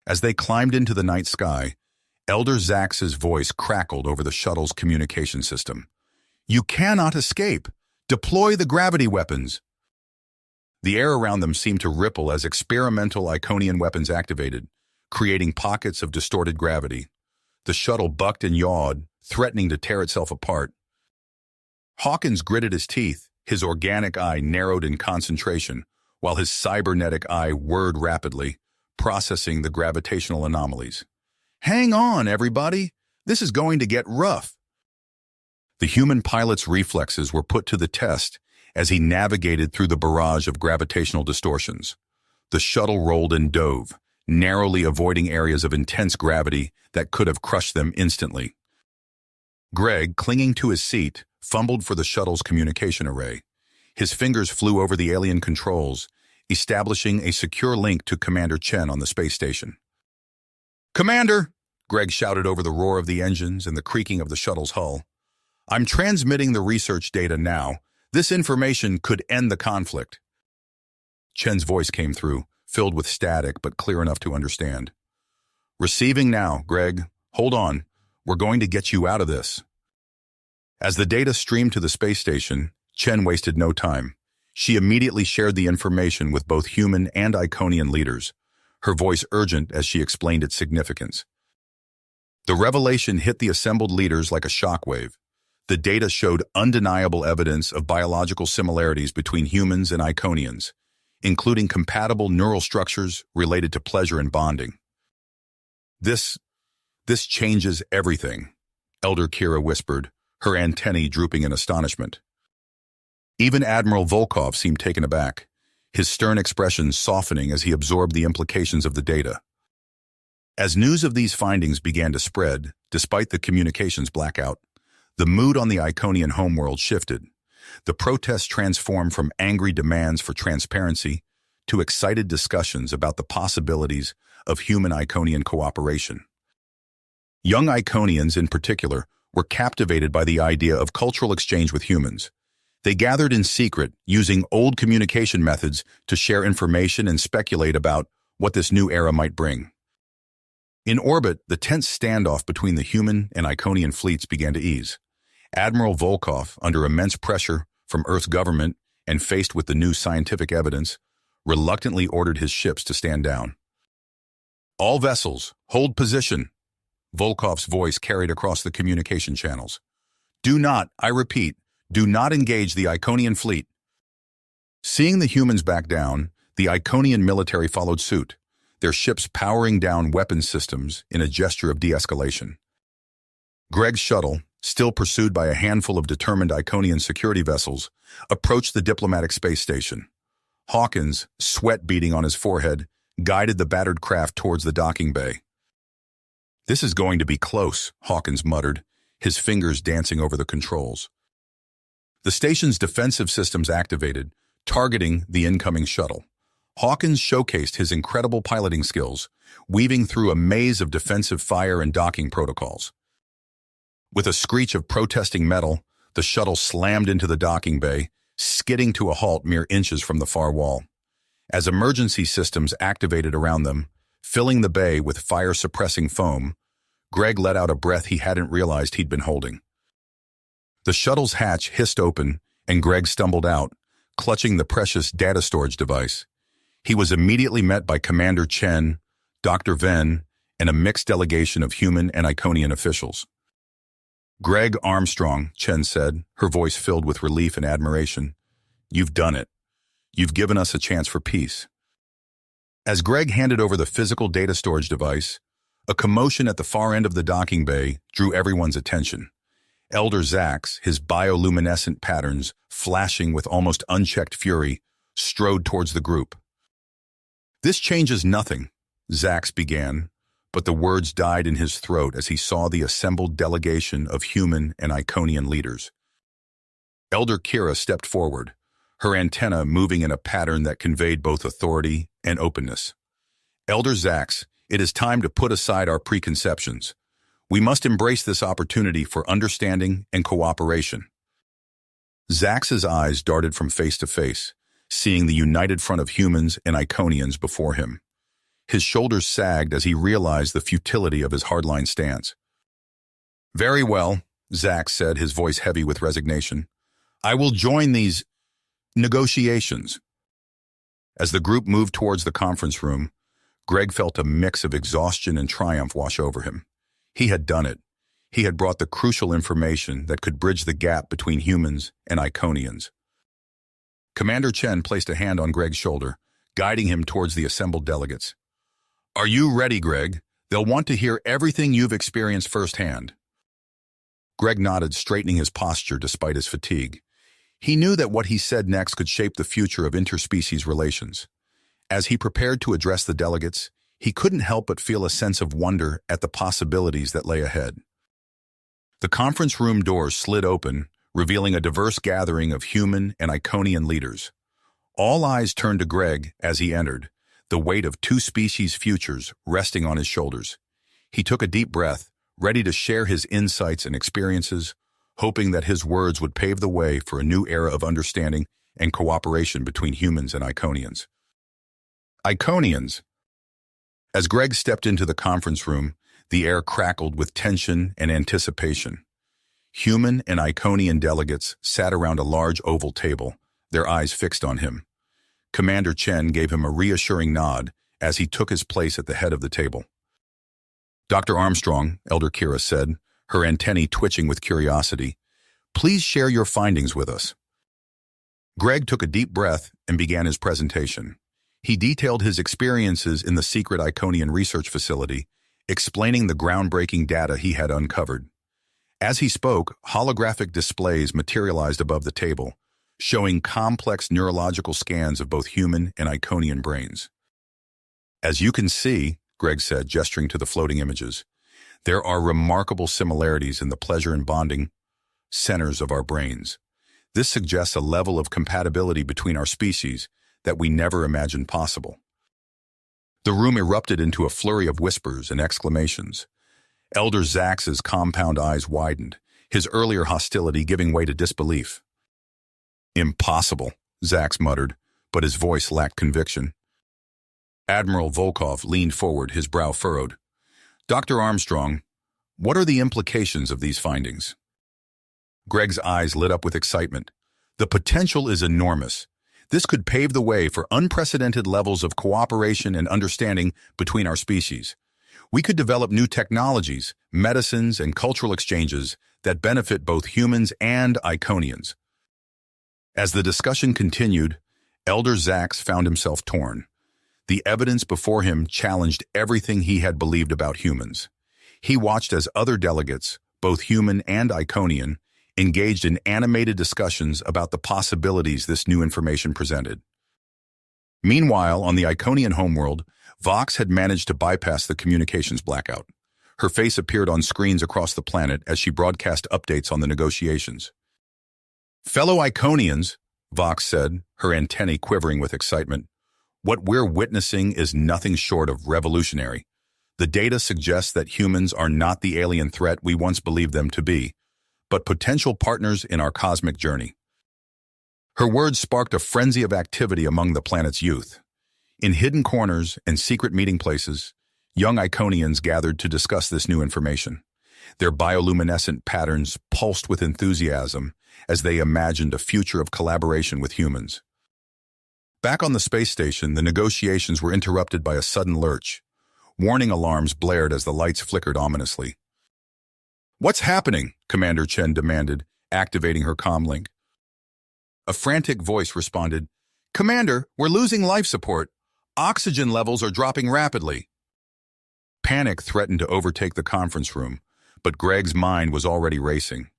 As they climbed into the night sky, Elder Zax's voice crackled over the shuttle's communication system. "You cannot escape! Deploy the gravity weapons!" The air around them seemed to ripple as experimental Iconian weapons activated, creating pockets of distorted gravity. The shuttle bucked and yawed, threatening to tear itself apart. Hawkins gritted his teeth, his organic eye narrowed in concentration, while his cybernetic eye whirred rapidly, processing the gravitational anomalies. "Hang on, everybody! This is going to get rough!" The human pilot's reflexes were put to the test as he navigated through the barrage of gravitational distortions. The shuttle rolled and dove, narrowly avoiding areas of intense gravity that could have crushed them instantly. Greg, clinging to his seat, fumbled for the shuttle's communication array. His fingers flew over the alien controls, establishing a secure link to Commander Chen on the space station. "Commander!" Greg shouted over the roar of the engines and the creaking of the shuttle's hull. "I'm transmitting the research data now. This information could end the conflict." Chen's voice came through, filled with static but clear enough to understand. "Receiving now, Greg. Hold on. We're going to get you out of this." As the data streamed to the space station, Chen wasted no time. She immediately shared the information with both human and Iconian leaders, her voice urgent as she explained its significance. The revelation hit the assembled leaders like a shockwave. The data showed undeniable evidence of biological similarities between humans and Iconians, including compatible neural structures related to pleasure and bonding. This changes everything," Elder Kira whispered, her antennae drooping in astonishment. Even Admiral Volkov seemed taken aback, his stern expression softening as he absorbed the implications of the data. As news of these findings began to spread, despite the communications blackout, the mood on the Iconian homeworld shifted. The protests transformed from angry demands for transparency to excited discussions about the possibilities of human-Iconian cooperation. Young Iconians, in particular, were captivated by the idea of cultural exchange with humans. They gathered in secret, using old communication methods to share information and speculate about what this new era might bring. In orbit, the tense standoff between the human and Iconian fleets began to ease. Admiral Volkov, under immense pressure from Earth's government and faced with the new scientific evidence, reluctantly ordered his ships to stand down. "All vessels, hold position," Volkov's voice carried across the communication channels. "Do not, I repeat, do not engage the Iconian fleet." Seeing the humans back down, the Iconian military followed suit, their ships powering down weapons systems in a gesture of de-escalation. Greg's shuttle, still pursued by a handful of determined Iconian security vessels, approached the diplomatic space station. Hawkins, sweat beading on his forehead, guided the battered craft towards the docking bay. "This is going to be close," Hawkins muttered, his fingers dancing over the controls. The station's defensive systems activated, targeting the incoming shuttle. Hawkins showcased his incredible piloting skills, weaving through a maze of defensive fire and docking protocols. With a screech of protesting metal, the shuttle slammed into the docking bay, skidding to a halt mere inches from the far wall. As emergency systems activated around them, filling the bay with fire-suppressing foam, Greg let out a breath he hadn't realized he'd been holding. The shuttle's hatch hissed open, and Greg stumbled out, clutching the precious data storage device. He was immediately met by Commander Chen, Dr. Ven, and a mixed delegation of human and Iconian officials. "Greg Armstrong," Chen said, her voice filled with relief and admiration. "You've done it. You've given us a chance for peace." As Greg handed over the physical data storage device, a commotion at the far end of the docking bay drew everyone's attention. Elder Zax, his bioluminescent patterns flashing with almost unchecked fury, strode towards the group. "This changes nothing," Zax began, but the words died in his throat as he saw the assembled delegation of human and Iconian leaders. Elder Kira stepped forward, her antenna moving in a pattern that conveyed both authority and openness. "Elder Zax, it is time to put aside our preconceptions. We must embrace this opportunity for understanding and cooperation." Zax's eyes darted from face to face, seeing the united front of humans and Iconians before him. His shoulders sagged as he realized the futility of his hardline stance. "Very well," Zax said, his voice heavy with resignation. "I will join these negotiations." As the group moved towards the conference room, Greg felt a mix of exhaustion and triumph wash over him. He had done it. He had brought the crucial information that could bridge the gap between humans and Iconians. Commander Chen placed a hand on Greg's shoulder, guiding him towards the assembled delegates. "Are you ready, Greg? They'll want to hear everything you've experienced firsthand." Greg nodded, straightening his posture despite his fatigue. He knew that what he said next could shape the future of interspecies relations. As he prepared to address the delegates, he couldn't help but feel a sense of wonder at the possibilities that lay ahead. The conference room doors slid open, revealing a diverse gathering of human and Iconian leaders. All eyes turned to Greg as he entered, the weight of two species' futures resting on his shoulders. He took a deep breath, ready to share his insights and experiences, hoping that his words would pave the way for a new era of understanding and cooperation between humans and Iconians. Iconians. As Greg stepped into the conference room, the air crackled with tension and anticipation. Human and Iconian delegates sat around a large oval table, their eyes fixed on him. Commander Chen gave him a reassuring nod as he took his place at the head of the table. "Dr. Armstrong," Elder Kira said, her antennae twitching with curiosity, "please share your findings with us." Greg took a deep breath and began his presentation. He detailed his experiences in the secret Iconian research facility, explaining the groundbreaking data he had uncovered. As he spoke, holographic displays materialized above the table, showing complex neurological scans of both human and Iconian brains. "As you can see," Greg said, gesturing to the floating images, "there are remarkable similarities in the pleasure and bonding centers of our brains. This suggests a level of compatibility between our species that we never imagined possible." The room erupted into a flurry of whispers and exclamations. Elder Zax's compound eyes widened, his earlier hostility giving way to disbelief. "Impossible," Zax muttered, but his voice lacked conviction. Admiral Volkov leaned forward, his brow furrowed. "Dr. Armstrong, what are the implications of these findings?" Greg's eyes lit up with excitement. "The potential is enormous. This could pave the way for unprecedented levels of cooperation and understanding between our species. We could develop new technologies, medicines, and cultural exchanges that benefit both humans and Iconians." As the discussion continued, Elder Zax found himself torn. The evidence before him challenged everything he had believed about humans. He watched as other delegates, both human and Iconian, engaged in animated discussions about the possibilities this new information presented. Meanwhile, on the Iconian homeworld, Vox had managed to bypass the communications blackout. Her face appeared on screens across the planet as she broadcast updates on the negotiations. "Fellow Iconians," Vox said, her antennae quivering with excitement, "what we're witnessing is nothing short of revolutionary. The data suggests that humans are not the alien threat we once believed them to be, but potential partners in our cosmic journey." Her words sparked a frenzy of activity among the planet's youth. In hidden corners and secret meeting places, young Iconians gathered to discuss this new information. Their bioluminescent patterns pulsed with enthusiasm as they imagined a future of collaboration with humans. Back on the space station, the negotiations were interrupted by a sudden lurch. Warning alarms blared as the lights flickered ominously. "What's happening?" Commander Chen demanded, activating her comlink. A frantic voice responded, "Commander, we're losing life support. Oxygen levels are dropping rapidly." Panic threatened to overtake the conference room, but Greg's mind was already racing.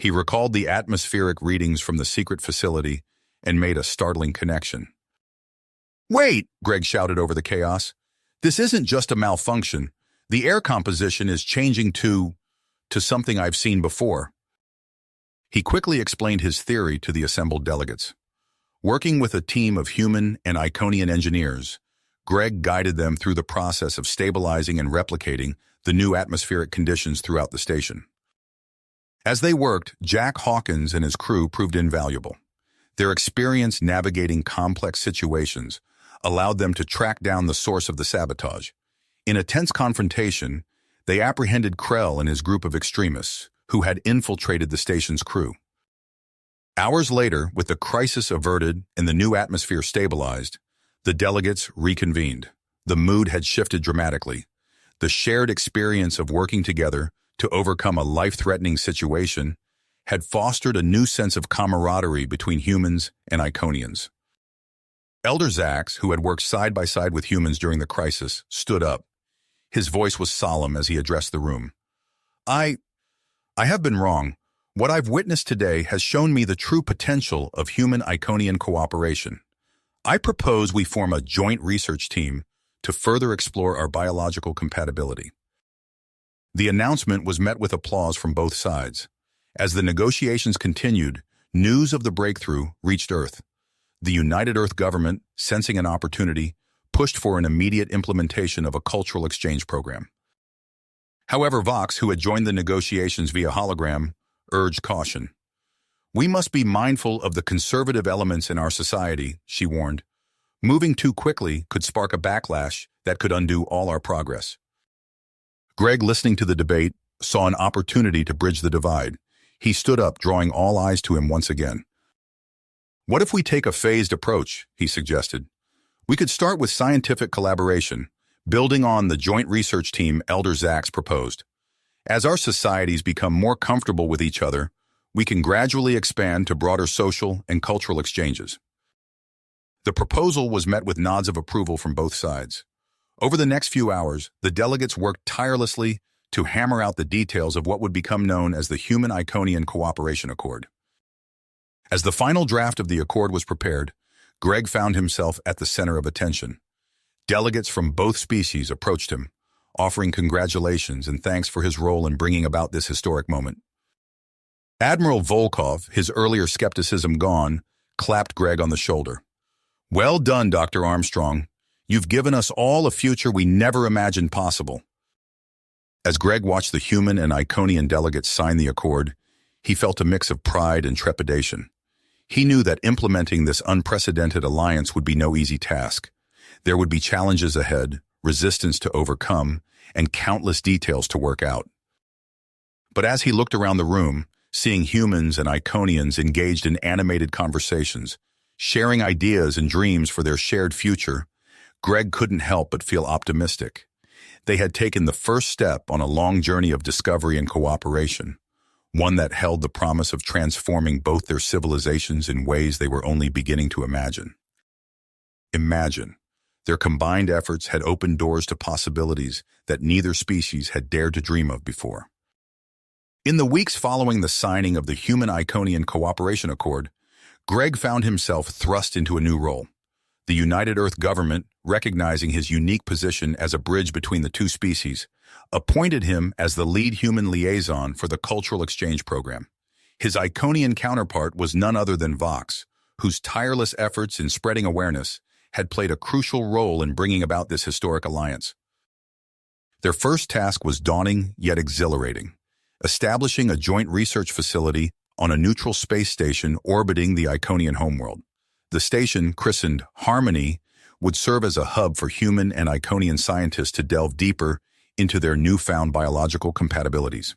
He recalled the atmospheric readings from the secret facility and made a startling connection. "Wait!" Greg shouted over the chaos. "This isn't just a malfunction. The air composition is changing to something I've seen before." He quickly explained his theory to the assembled delegates. Working with a team of human and Iconian engineers, Greg guided them through the process of stabilizing and replicating the new atmospheric conditions throughout the station. As they worked, Jack Hawkins and his crew proved invaluable. Their experience navigating complex situations allowed them to track down the source of the sabotage. In a tense confrontation, they apprehended Krell and his group of extremists, who had infiltrated the station's crew. Hours later, with the crisis averted and the new atmosphere stabilized, the delegates reconvened. The mood had shifted dramatically. The shared experience of working together to overcome a life-threatening situation had fostered a new sense of camaraderie between humans and Iconians. Elder Zax, who had worked side by side with humans during the crisis, stood up. His voice was solemn as he addressed the room. I have been wrong. What I've witnessed today has shown me the true potential of human-Iconian cooperation. I propose we form a joint research team to further explore our biological compatibility." The announcement was met with applause from both sides. As the negotiations continued, news of the breakthrough reached Earth. The United Earth government, sensing an opportunity, pushed for an immediate implementation of a cultural exchange program. However, Vox, who had joined the negotiations via hologram, urged caution. "We must be mindful of the conservative elements in our society," she warned. "Moving too quickly could spark a backlash that could undo all our progress." Greg, listening to the debate, saw an opportunity to bridge the divide. He stood up, drawing all eyes to him once again. "What if we take a phased approach?" he suggested. "We could start with scientific collaboration, building on the joint research team Elder Zax proposed. As our societies become more comfortable with each other, we can gradually expand to broader social and cultural exchanges." The proposal was met with nods of approval from both sides. Over the next few hours, the delegates worked tirelessly to hammer out the details of what would become known as the Human-Iconian Cooperation Accord. As the final draft of the accord was prepared, Greg found himself at the center of attention. Delegates from both species approached him, offering congratulations and thanks for his role in bringing about this historic moment. Admiral Volkov, his earlier skepticism gone, clapped Greg on the shoulder. "Well done, Dr. Armstrong. You've given us all a future we never imagined possible." As Greg watched the human and Iconian delegates sign the accord, he felt a mix of pride and trepidation. He knew that implementing this unprecedented alliance would be no easy task. There would be challenges ahead, resistance to overcome, and countless details to work out. But as he looked around the room, seeing humans and Iconians engaged in animated conversations, sharing ideas and dreams for their shared future, Greg couldn't help but feel optimistic. They had taken the first step on a long journey of discovery and cooperation, one that held the promise of transforming both their civilizations in ways they were only beginning to imagine. Imagine. Their combined efforts had opened doors to possibilities that neither species had dared to dream of before. In the weeks following the signing of the Human-Iconian Cooperation Accord, Greg found himself thrust into a new role. The United Earth government, recognizing his unique position as a bridge between the two species, appointed him as the lead human liaison for the cultural exchange program. His Iconian counterpart was none other than Vox, whose tireless efforts in spreading awareness had played a crucial role in bringing about this historic alliance. Their first task was daunting yet exhilarating, establishing a joint research facility on a neutral space station orbiting the Iconian homeworld. The station, christened Harmony, would serve as a hub for human and Iconian scientists to delve deeper into their newfound biological compatibilities.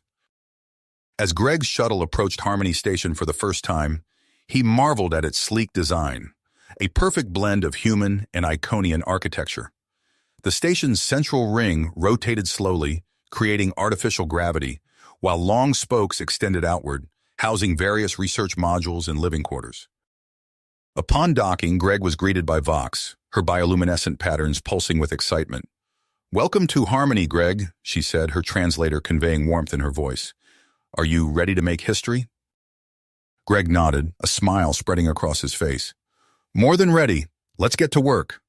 As Greg's shuttle approached Harmony Station for the first time, he marveled at its sleek design, a perfect blend of human and Iconian architecture. The station's central ring rotated slowly, creating artificial gravity, while long spokes extended outward, housing various research modules and living quarters. Upon docking, Greg was greeted by Vox, her bioluminescent patterns pulsing with excitement. "Welcome to Harmony, Greg," she said, her translator conveying warmth in her voice. "Are you ready to make history?" Greg nodded, a smile spreading across his face. More than ready. Let's get to work.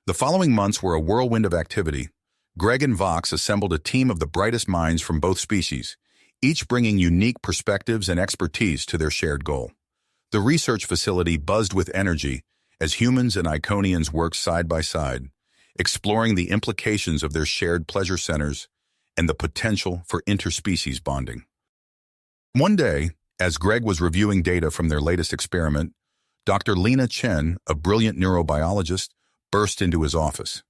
The following months were a whirlwind of activity. Greg and Vox assembled a team of the brightest minds from both species, each bringing unique perspectives and expertise to their shared goal. The research facility buzzed with energy as humans and Iconians worked side by side, exploring the implications of their shared pleasure centers and the potential for interspecies bonding. One day, as Greg was reviewing data from their latest experiment, Dr. Lena Chen, a brilliant neurobiologist, burst into his office.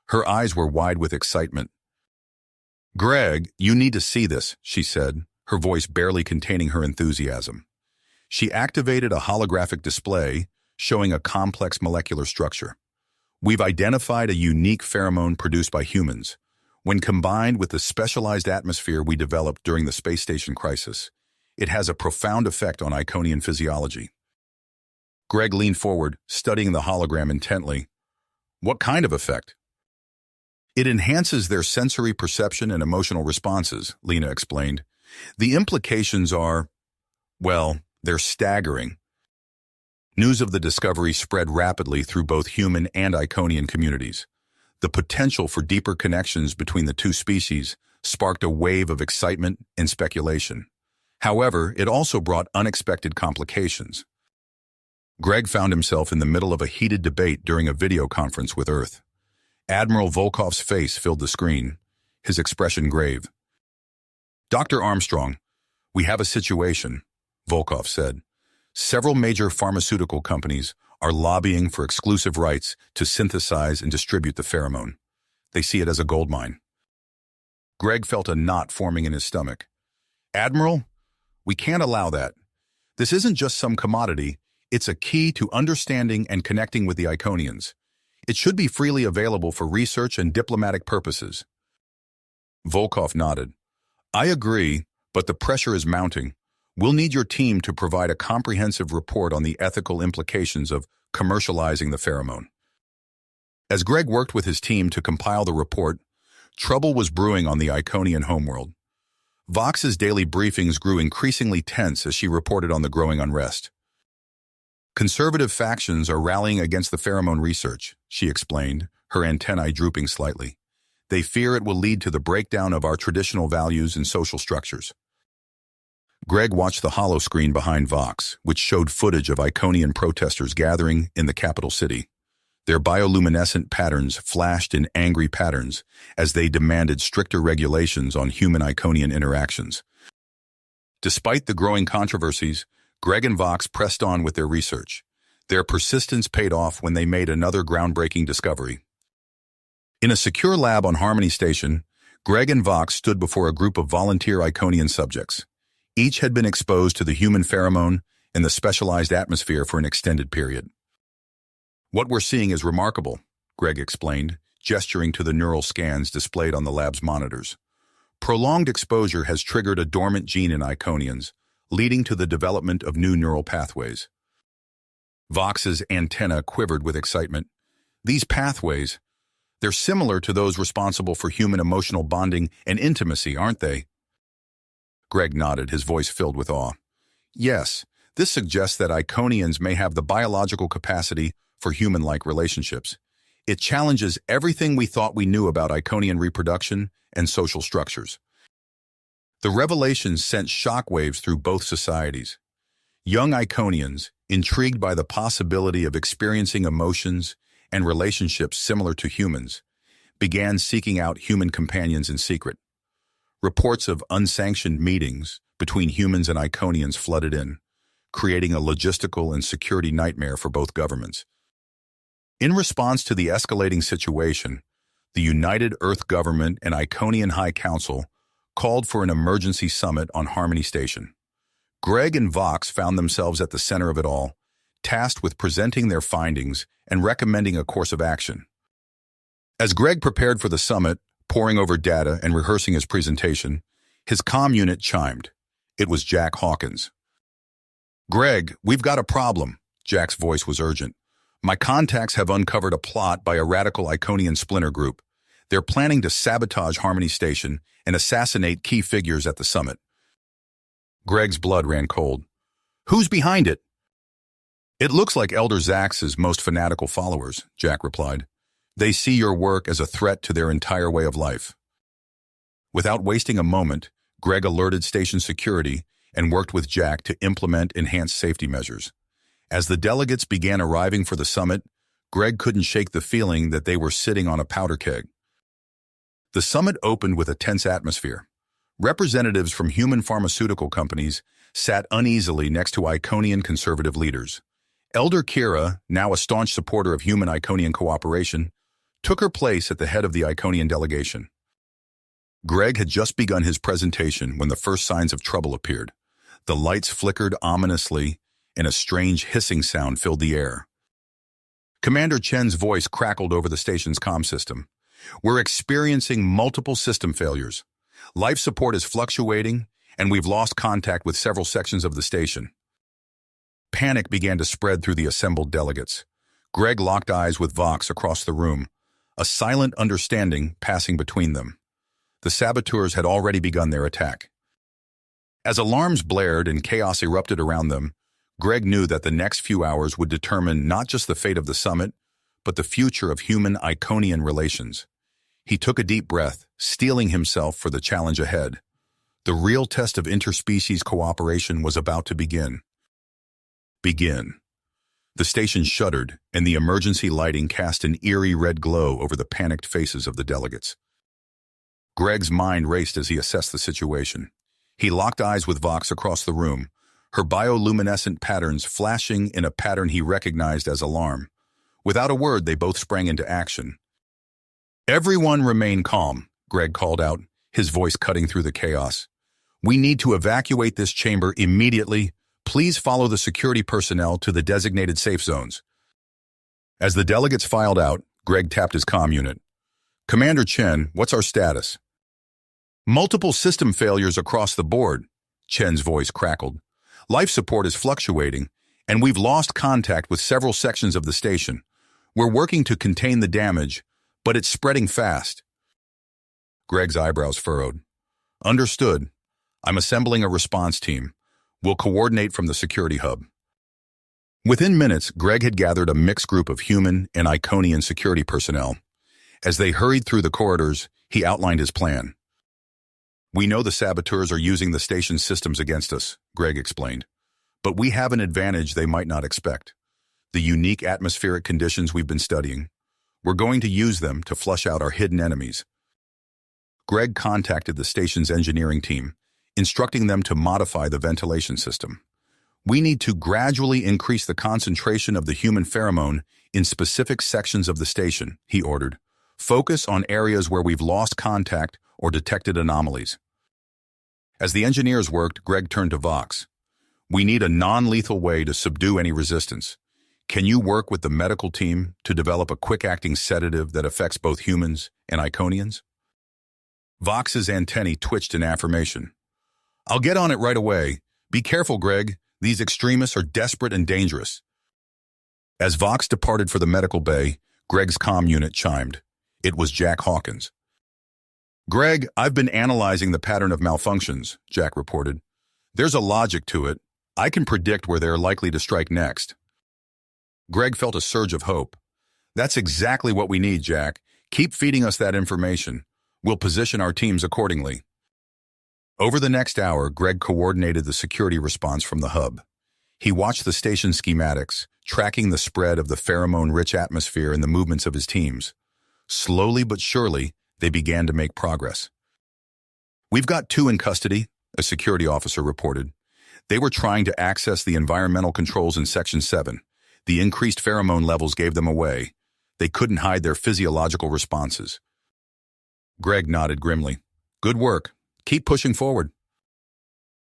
Her eyes were wide with excitement. "Greg, you need to see this," she said, her voice barely containing her enthusiasm. She activated a holographic display showing a complex molecular structure. "We've identified a unique pheromone produced by humans. When combined with the specialized atmosphere we developed during the space station crisis, it has a profound effect on Iconian physiology." Greg leaned forward, studying the hologram intently. "What kind of effect?" "It enhances their sensory perception and emotional responses," Lena explained. "The implications are, well, they're staggering." News of the discovery spread rapidly through both human and Iconian communities. The potential for deeper connections between the two species sparked a wave of excitement and speculation. However, it also brought unexpected complications. Greg found himself in the middle of a heated debate during a video conference with Earth. Admiral Volkov's face filled the screen, his expression grave. "Dr. Armstrong, we have a situation," Volkov said. "Several major pharmaceutical companies are lobbying for exclusive rights to synthesize and distribute the pheromone. They see it as a goldmine." Greg felt a knot forming in his stomach. "Admiral, we can't allow that. This isn't just some commodity, it's a key to understanding and connecting with the Iconians. It should be freely available for research and diplomatic purposes." Volkov nodded. "I agree, but the pressure is mounting. We'll need your team to provide a comprehensive report on the ethical implications of commercializing the pheromone." As Greg worked with his team to compile the report, trouble was brewing on the Iconian homeworld. Vox's daily briefings grew increasingly tense as she reported on the growing unrest. "Conservative factions are rallying against the pheromone research," she explained, her antennae drooping slightly. "They fear it will lead to the breakdown of our traditional values and social structures." Greg watched the hollow screen behind Vox, which showed footage of Iconian protesters gathering in the capital city. Their bioluminescent patterns flashed in angry patterns as they demanded stricter regulations on human-Iconian interactions. Despite the growing controversies, Greg and Vox pressed on with their research. Their persistence paid off when they made another groundbreaking discovery. In a secure lab on Harmony Station, Greg and Vox stood before a group of volunteer Iconian subjects. Each had been exposed to the human pheromone and the specialized atmosphere for an extended period. "What we're seeing is remarkable," Greg explained, gesturing to the neural scans displayed on the lab's monitors. "Prolonged exposure has triggered a dormant gene in Iconians, leading to the development of new neural pathways." Vox's antenna quivered with excitement. "These pathways, they're similar to those responsible for human emotional bonding and intimacy, aren't they?" Greg nodded, his voice filled with awe. "Yes, this suggests that Iconians may have the biological capacity for human-like relationships. It challenges everything we thought we knew about Iconian reproduction and social structures." The revelations sent shockwaves through both societies. Young Iconians, intrigued by the possibility of experiencing emotions and relationships similar to humans, began seeking out human companions in secret. Reports of unsanctioned meetings between humans and Iconians flooded in, creating a logistical and security nightmare for both governments. In response to the escalating situation, the United Earth Government and Iconian High Council called for an emergency summit on Harmony Station. Greg and Vox found themselves at the center of it all, tasked with presenting their findings and recommending a course of action. As Greg prepared for the summit, poring over data and rehearsing his presentation, his comm unit chimed. It was Jack Hawkins. "Greg, we've got a problem," Jack's voice was urgent. "My contacts have uncovered a plot by a radical Iconian splinter group. They're planning to sabotage Harmony Station and assassinate key figures at the summit." Greg's blood ran cold. Who's behind it? It looks like Elder Zax's most fanatical followers, Jack replied. They see your work as a threat to their entire way of life. Without wasting a moment, Greg alerted station security and worked with Jack to implement enhanced safety measures. As the delegates began arriving for the summit, Greg couldn't shake the feeling that they were sitting on a powder keg. The summit opened with a tense atmosphere. Representatives from human pharmaceutical companies sat uneasily next to Iconian conservative leaders. Elder Kira, now a staunch supporter of human-Iconian cooperation, took her place at the head of the Iconian delegation. Greg had just begun his presentation when the first signs of trouble appeared. The lights flickered ominously, and a strange hissing sound filled the air. Commander Chen's voice crackled over the station's comm system. We're experiencing multiple system failures. Life support is fluctuating, and we've lost contact with several sections of the station. Panic began to spread through the assembled delegates. Greg locked eyes with Vox across the room, a silent understanding passing between them. The saboteurs had already begun their attack. As alarms blared and chaos erupted around them, Greg knew that the next few hours would determine not just the fate of the summit, but the future of human-Iconian relations. He took a deep breath, steeling himself for the challenge ahead. The real test of interspecies cooperation was about to begin. The station shuddered, and the emergency lighting cast an eerie red glow over the panicked faces of the delegates. Greg's mind raced as he assessed the situation. He locked eyes with Vox across the room, her bioluminescent patterns flashing in a pattern he recognized as alarm. Without a word, they both sprang into action. Everyone remain calm, Greg called out, his voice cutting through the chaos. We need to evacuate this chamber immediately. Please follow the security personnel to the designated safe zones. As the delegates filed out, Greg tapped his comm unit. Commander Chen, what's our status? Multiple system failures across the board, Chen's voice crackled. Life support is fluctuating, and we've lost contact with several sections of the station. We're working to contain the damage, but it's spreading fast. Greg's eyebrows furrowed. Understood. I'm assembling a response team. We'll coordinate from the security hub. Within minutes, Greg had gathered a mixed group of human and Iconian security personnel. As they hurried through the corridors, he outlined his plan. We know the saboteurs are using the station's systems against us, Greg explained. But we have an advantage they might not expect. The unique atmospheric conditions we've been studying. We're going to use them to flush out our hidden enemies. Greg contacted the station's engineering team, instructing them to modify the ventilation system. We need to gradually increase the concentration of the human pheromone in specific sections of the station, he ordered. Focus on areas where we've lost contact or detected anomalies. As the engineers worked, Greg turned to Vox. We need a non-lethal way to subdue any resistance. Can you work with the medical team to develop a quick-acting sedative that affects both humans and Iconians? Vox's antennae twitched in affirmation. I'll get on it right away. Be careful, Greg. These extremists are desperate and dangerous. As Vox departed for the medical bay, Greg's comm unit chimed. It was Jack Hawkins. Greg, I've been analyzing the pattern of malfunctions, Jack reported. There's a logic to it. I can predict where they're likely to strike next. Greg felt a surge of hope. That's exactly what we need, Jack. Keep feeding us that information. We'll position our teams accordingly. Over the next hour, Greg coordinated the security response from the hub. He watched the station schematics, tracking the spread of the pheromone-rich atmosphere and the movements of his teams. Slowly but surely, they began to make progress. We've got 2 in custody, a security officer reported. They were trying to access the environmental controls in Section 7. The increased pheromone levels gave them away. They couldn't hide their physiological responses. Greg nodded grimly. Good work. Keep pushing forward.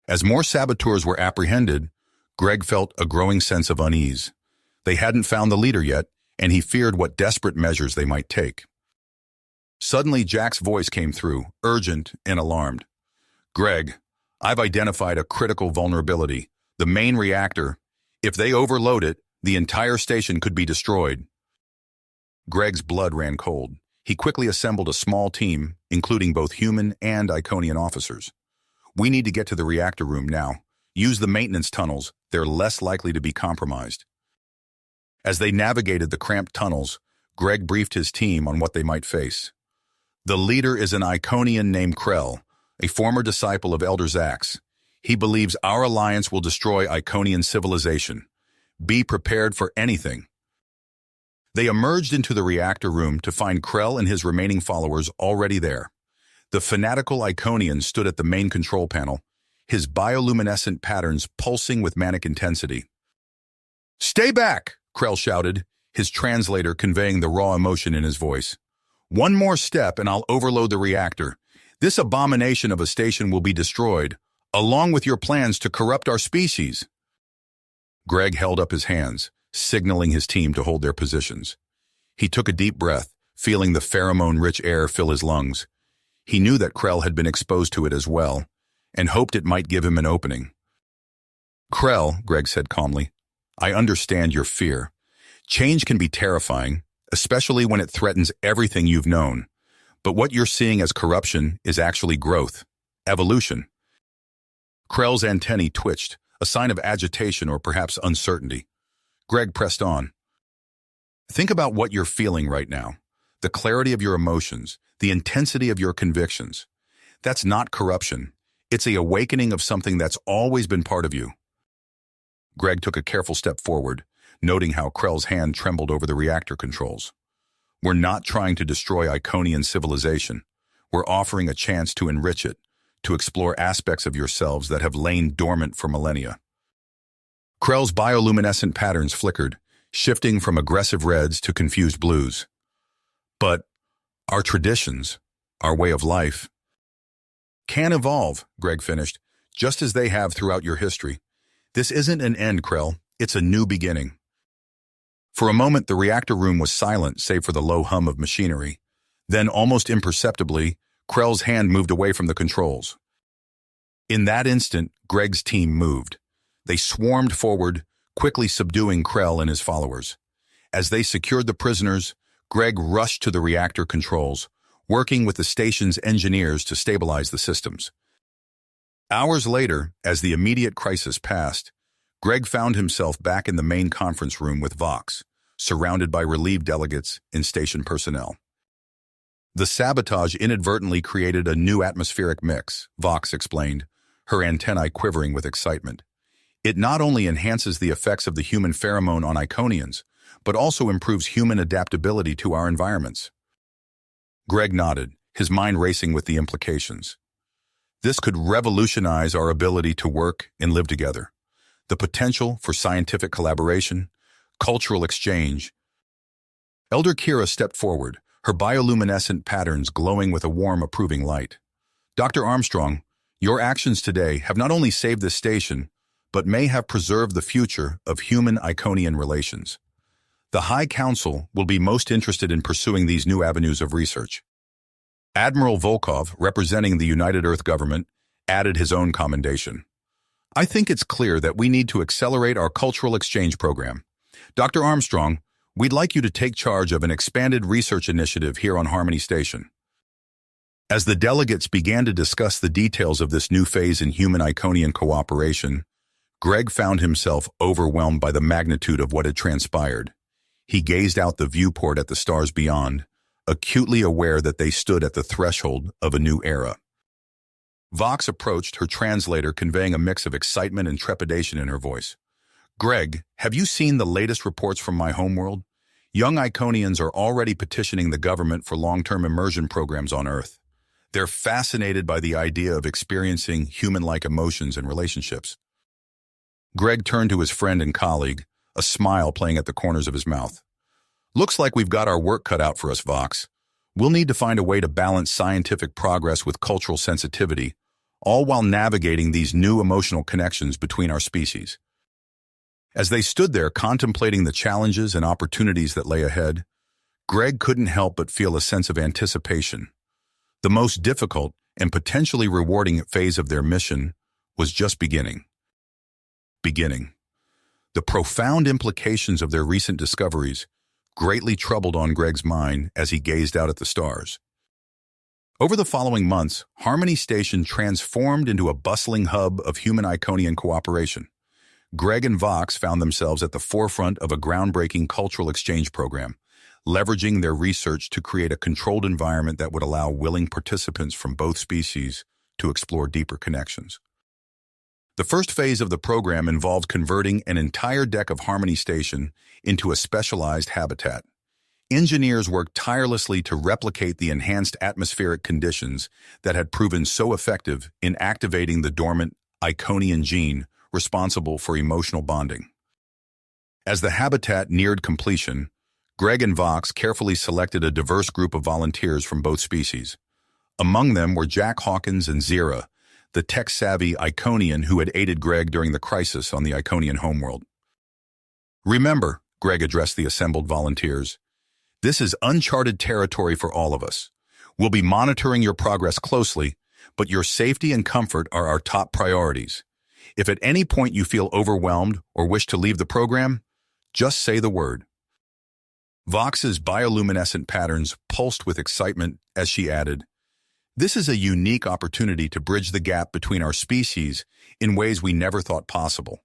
As more saboteurs were apprehended, Greg felt a growing sense of unease. They hadn't found the leader yet, and he feared what desperate measures they might take. Suddenly, Jack's voice came through, urgent and alarmed. Greg, I've identified a critical vulnerability, the main reactor. If they overload it, the entire station could be destroyed. Greg's blood ran cold. He quickly assembled a small team, including both human and Iconian officers. We need to get to the reactor room now. Use the maintenance tunnels. they're less likely to be compromised. As they navigated the cramped tunnels, Greg briefed his team on what they might face. The leader is an Iconian named Krell, a former disciple of Elder Zax. He believes our alliance will destroy Iconian civilization. Be prepared for anything. They emerged into the reactor room to find Krell and his remaining followers already there. The fanatical Iconian stood at the main control panel, his bioluminescent patterns pulsing with manic intensity. "Stay back!" Krell shouted, his translator conveying the raw emotion in his voice. "One more step and I'll overload the reactor. This abomination of a station will be destroyed, along with your plans to corrupt our species." Greg held up his hands, signaling his team to hold their positions. He took a deep breath, feeling the pheromone-rich air fill his lungs. He knew that Krell had been exposed to it as well, and hoped it might give him an opening. "Krell," Greg said calmly, "I understand your fear. Change can be terrifying, especially when it threatens everything you've known. But what you're seeing as corruption is actually growth, evolution." Krell's antennae twitched, a sign of agitation or perhaps uncertainty. Greg pressed on. "Think about what you're feeling right now, the clarity of your emotions, the intensity of your convictions. That's not corruption. It's the awakening of something that's always been part of you." Greg took a careful step forward, noting how Krell's hand trembled over the reactor controls. "We're not trying to destroy Iconian civilization. We're offering a chance to enrich it, to explore aspects of yourselves that have lain dormant for millennia." Krell's bioluminescent patterns flickered, shifting from aggressive reds to confused blues. "But our traditions, our way of life, can evolve," Greg finished, "just as they have throughout your history. This isn't an end, Krell. It's a new beginning." For a moment, the reactor room was silent, save for the low hum of machinery. Then, almost imperceptibly, Krell's hand moved away from the controls. In that instant, Greg's team moved. They swarmed forward, quickly subduing Krell and his followers. As they secured the prisoners, Greg rushed to the reactor controls, working with the station's engineers to stabilize the systems. Hours later, as the immediate crisis passed, Greg found himself back in the main conference room with Vox, surrounded by relieved delegates and station personnel. "The sabotage inadvertently created a new atmospheric mix," Vox explained, her antennae quivering with excitement. "It not only enhances the effects of the human pheromone on Iconians, but also improves human adaptability to our environments." Greg nodded, his mind racing with the implications. This could revolutionize our ability to work and live together. The potential for scientific collaboration, cultural exchange. Elder Kira stepped forward, her bioluminescent patterns glowing with a warm, approving light. "Dr. Armstrong, your actions today have not only saved this station, but may have preserved the future of human-Iconian relations. The High Council will be most interested in pursuing these new avenues of research." Admiral Volkov, representing the United Earth government, added his own commendation. "I think it's clear that we need to accelerate our cultural exchange program. Dr. Armstrong, we'd like you to take charge of an expanded research initiative here on Harmony Station." As the delegates began to discuss the details of this new phase in human-Iconian cooperation, Greg found himself overwhelmed by the magnitude of what had transpired. He gazed out the viewport at the stars beyond, acutely aware that they stood at the threshold of a new era. Vox approached, her translator conveying a mix of excitement and trepidation in her voice. "Greg, have you seen the latest reports from my homeworld? Young Iconians are already petitioning the government for long-term immersion programs on Earth. They're fascinated by the idea of experiencing human-like emotions and relationships." Greg turned to his friend and colleague, a smile playing at the corners of his mouth. "Looks like we've got our work cut out for us, Vox. We'll need to find a way to balance scientific progress with cultural sensitivity, all while navigating these new emotional connections between our species." As they stood there contemplating the challenges and opportunities that lay ahead, Greg couldn't help but feel a sense of anticipation. The most difficult and potentially rewarding phase of their mission was just beginning. The profound implications of their recent discoveries greatly troubled on Greg's mind as he gazed out at the stars. Over the following months, Harmony Station transformed into a bustling hub of human-Iconian cooperation. Greg and Vox found themselves at the forefront of a groundbreaking cultural exchange program, leveraging their research to create a controlled environment that would allow willing participants from both species to explore deeper connections. The first phase of the program involved converting an entire deck of Harmony Station into a specialized habitat. Engineers worked tirelessly to replicate the enhanced atmospheric conditions that had proven so effective in activating the dormant Iconian gene responsible for emotional bonding. As the habitat neared completion, Greg and Vox carefully selected a diverse group of volunteers from both species. Among them were Jack Hawkins and Zira, the tech-savvy Iconian who had aided Greg during the crisis on the Iconian homeworld. "Remember," Greg addressed the assembled volunteers, "this is uncharted territory for all of us. We'll be monitoring your progress closely, but your safety and comfort are our top priorities. If at any point you feel overwhelmed or wish to leave the program, just say the word." Vox's bioluminescent patterns pulsed with excitement as she added, "This is a unique opportunity to bridge the gap between our species in ways we never thought possible.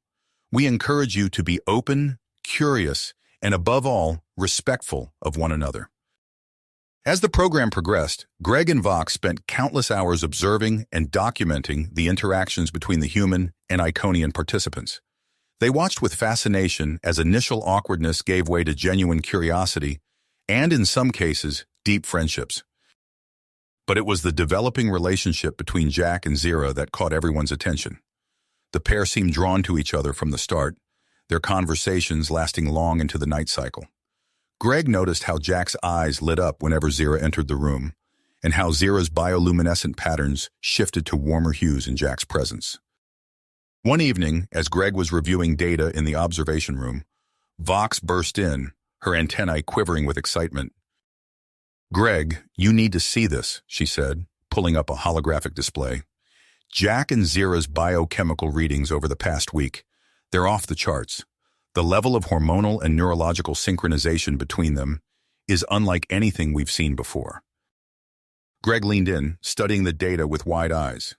We encourage you to be open, curious, and above all, respectful of one another." As the program progressed, Greg and Vox spent countless hours observing and documenting the interactions between the human and Iconian participants. They watched with fascination as initial awkwardness gave way to genuine curiosity and, in some cases, deep friendships. But it was the developing relationship between Jack and Zira that caught everyone's attention. The pair seemed drawn to each other from the start, their conversations lasting long into the night cycle. Greg noticed how Jack's eyes lit up whenever Zira entered the room, and how Zira's bioluminescent patterns shifted to warmer hues in Jack's presence. One evening, as Greg was reviewing data in the observation room, Vox burst in, her antennae quivering with excitement. "Greg, you need to see this," she said, pulling up a holographic display. "Jack and Zira's biochemical readings over the past week, they're off the charts. The level of hormonal and neurological synchronization between them is unlike anything we've seen before." Greg leaned in, studying the data with wide eyes.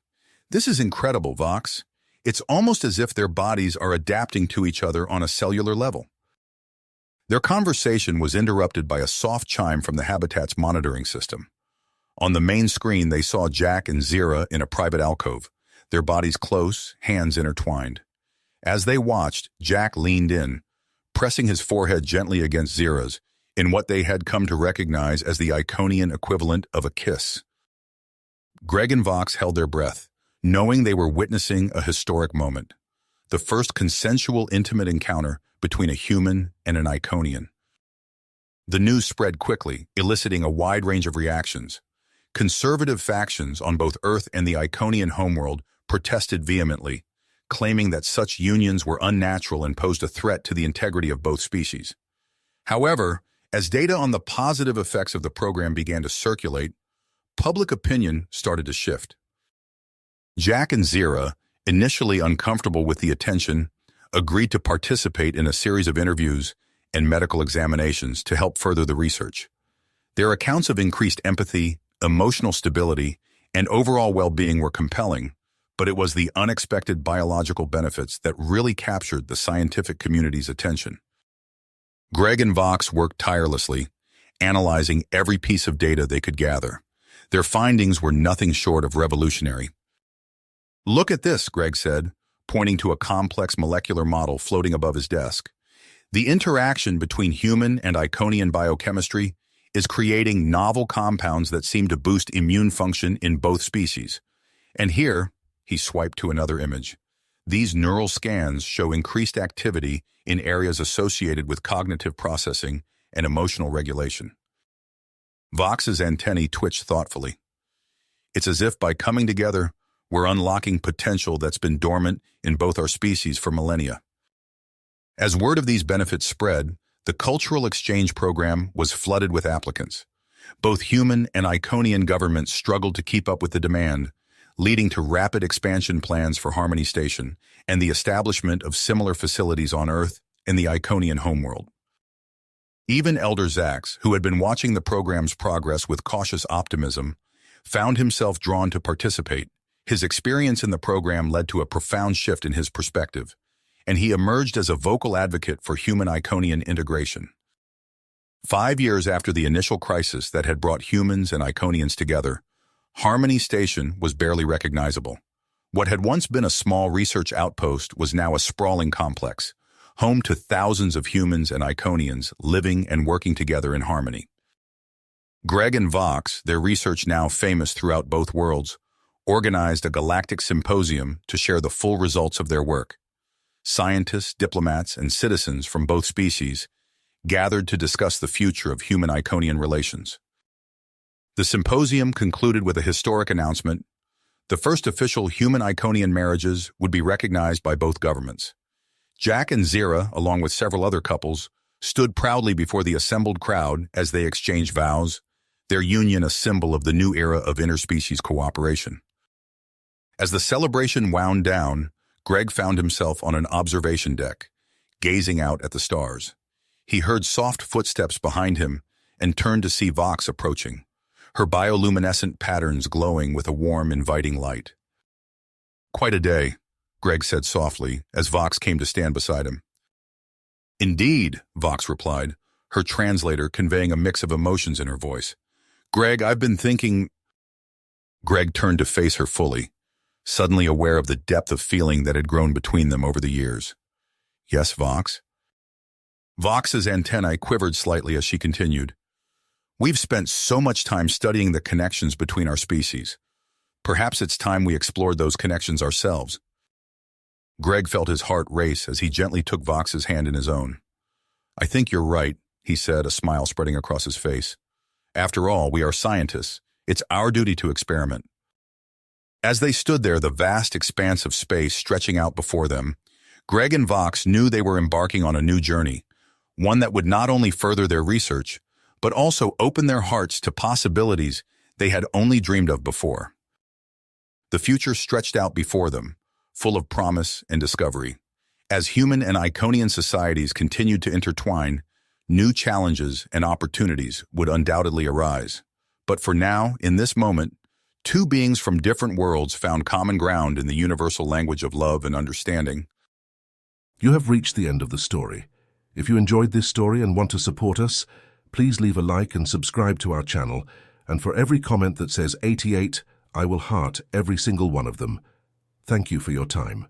"This is incredible, Vox. It's almost as if their bodies are adapting to each other on a cellular level." Their conversation was interrupted by a soft chime from the habitat's monitoring system. On the main screen, they saw Jack and Zira in a private alcove, their bodies close, hands intertwined. As they watched, Jack leaned in, pressing his forehead gently against Zira's, in what they had come to recognize as the Iconian equivalent of a kiss. Greg and Vox held their breath, knowing they were witnessing a historic moment, the first consensual intimate encounter between a human and an Iconian. The news spread quickly, eliciting a wide range of reactions. Conservative factions on both Earth and the Iconian homeworld protested vehemently, claiming that such unions were unnatural and posed a threat to the integrity of both species. However, as data on the positive effects of the program began to circulate, public opinion started to shift. Jack and Zira, initially uncomfortable with the attention, agreed to participate in a series of interviews and medical examinations to help further the research. Their accounts of increased empathy, emotional stability, and overall well-being were compelling, but it was the unexpected biological benefits that really captured the scientific community's attention. Greg and Vox worked tirelessly, analyzing every piece of data they could gather. Their findings were nothing short of revolutionary. "Look at this," Greg said, pointing to a complex molecular model floating above his desk. "The interaction between human and Iconian biochemistry is creating novel compounds that seem to boost immune function in both species. And here," he swiped to another image, "these neural scans show increased activity in areas associated with cognitive processing and emotional regulation." Vox's antennae twitched thoughtfully. "It's as if by coming together, we're unlocking potential that's been dormant in both our species for millennia." As word of these benefits spread, the cultural exchange program was flooded with applicants. Both human and Iconian governments struggled to keep up with the demand, leading to rapid expansion plans for Harmony Station and the establishment of similar facilities on Earth and the Iconian homeworld. Even Elder Zax, who had been watching the program's progress with cautious optimism, found himself drawn to participate. His experience in the program led to a profound shift in his perspective, and he emerged as a vocal advocate for human-Iconian integration. 5 years after the initial crisis that had brought humans and Iconians together, Harmony Station was barely recognizable. What had once been a small research outpost was now a sprawling complex, home to thousands of humans and Iconians living and working together in harmony. Greg and Vox, their research now famous throughout both worlds, organized a galactic symposium to share the full results of their work. Scientists, diplomats, and citizens from both species gathered to discuss the future of human-Iconian relations. The symposium concluded with a historic announcement. The first official human-Iconian marriages would be recognized by both governments. Jack and Zira, along with several other couples, stood proudly before the assembled crowd as they exchanged vows, their union a symbol of the new era of interspecies cooperation. As the celebration wound down, Greg found himself on an observation deck, gazing out at the stars. He heard soft footsteps behind him and turned to see Vox approaching, her bioluminescent patterns glowing with a warm, inviting light. "Quite a day," Greg said softly as Vox came to stand beside him. "Indeed," Vox replied, her translator conveying a mix of emotions in her voice. "Greg, I've been thinking—" Greg turned to face her fully, suddenly aware of the depth of feeling that had grown between them over the years. "Yes, Vox?" Vox's antennae quivered slightly as she continued. "We've spent so much time studying the connections between our species. Perhaps it's time we explored those connections ourselves." Greg felt his heart race as he gently took Vox's hand in his own. "I think you're right," he said, a smile spreading across his face. "After all, we are scientists. It's our duty to experiment." As they stood there, the vast expanse of space stretching out before them, Greg and Vox knew they were embarking on a new journey, one that would not only further their research, but also open their hearts to possibilities they had only dreamed of before. The future stretched out before them, full of promise and discovery. As human and Iconian societies continued to intertwine, new challenges and opportunities would undoubtedly arise. But for now, in this moment, two beings from different worlds found common ground in the universal language of love and understanding. You have reached the end of the story. If you enjoyed this story and want to support us, please leave a like and subscribe to our channel, and for every comment that says 88, I will heart every single one of them. Thank you for your time.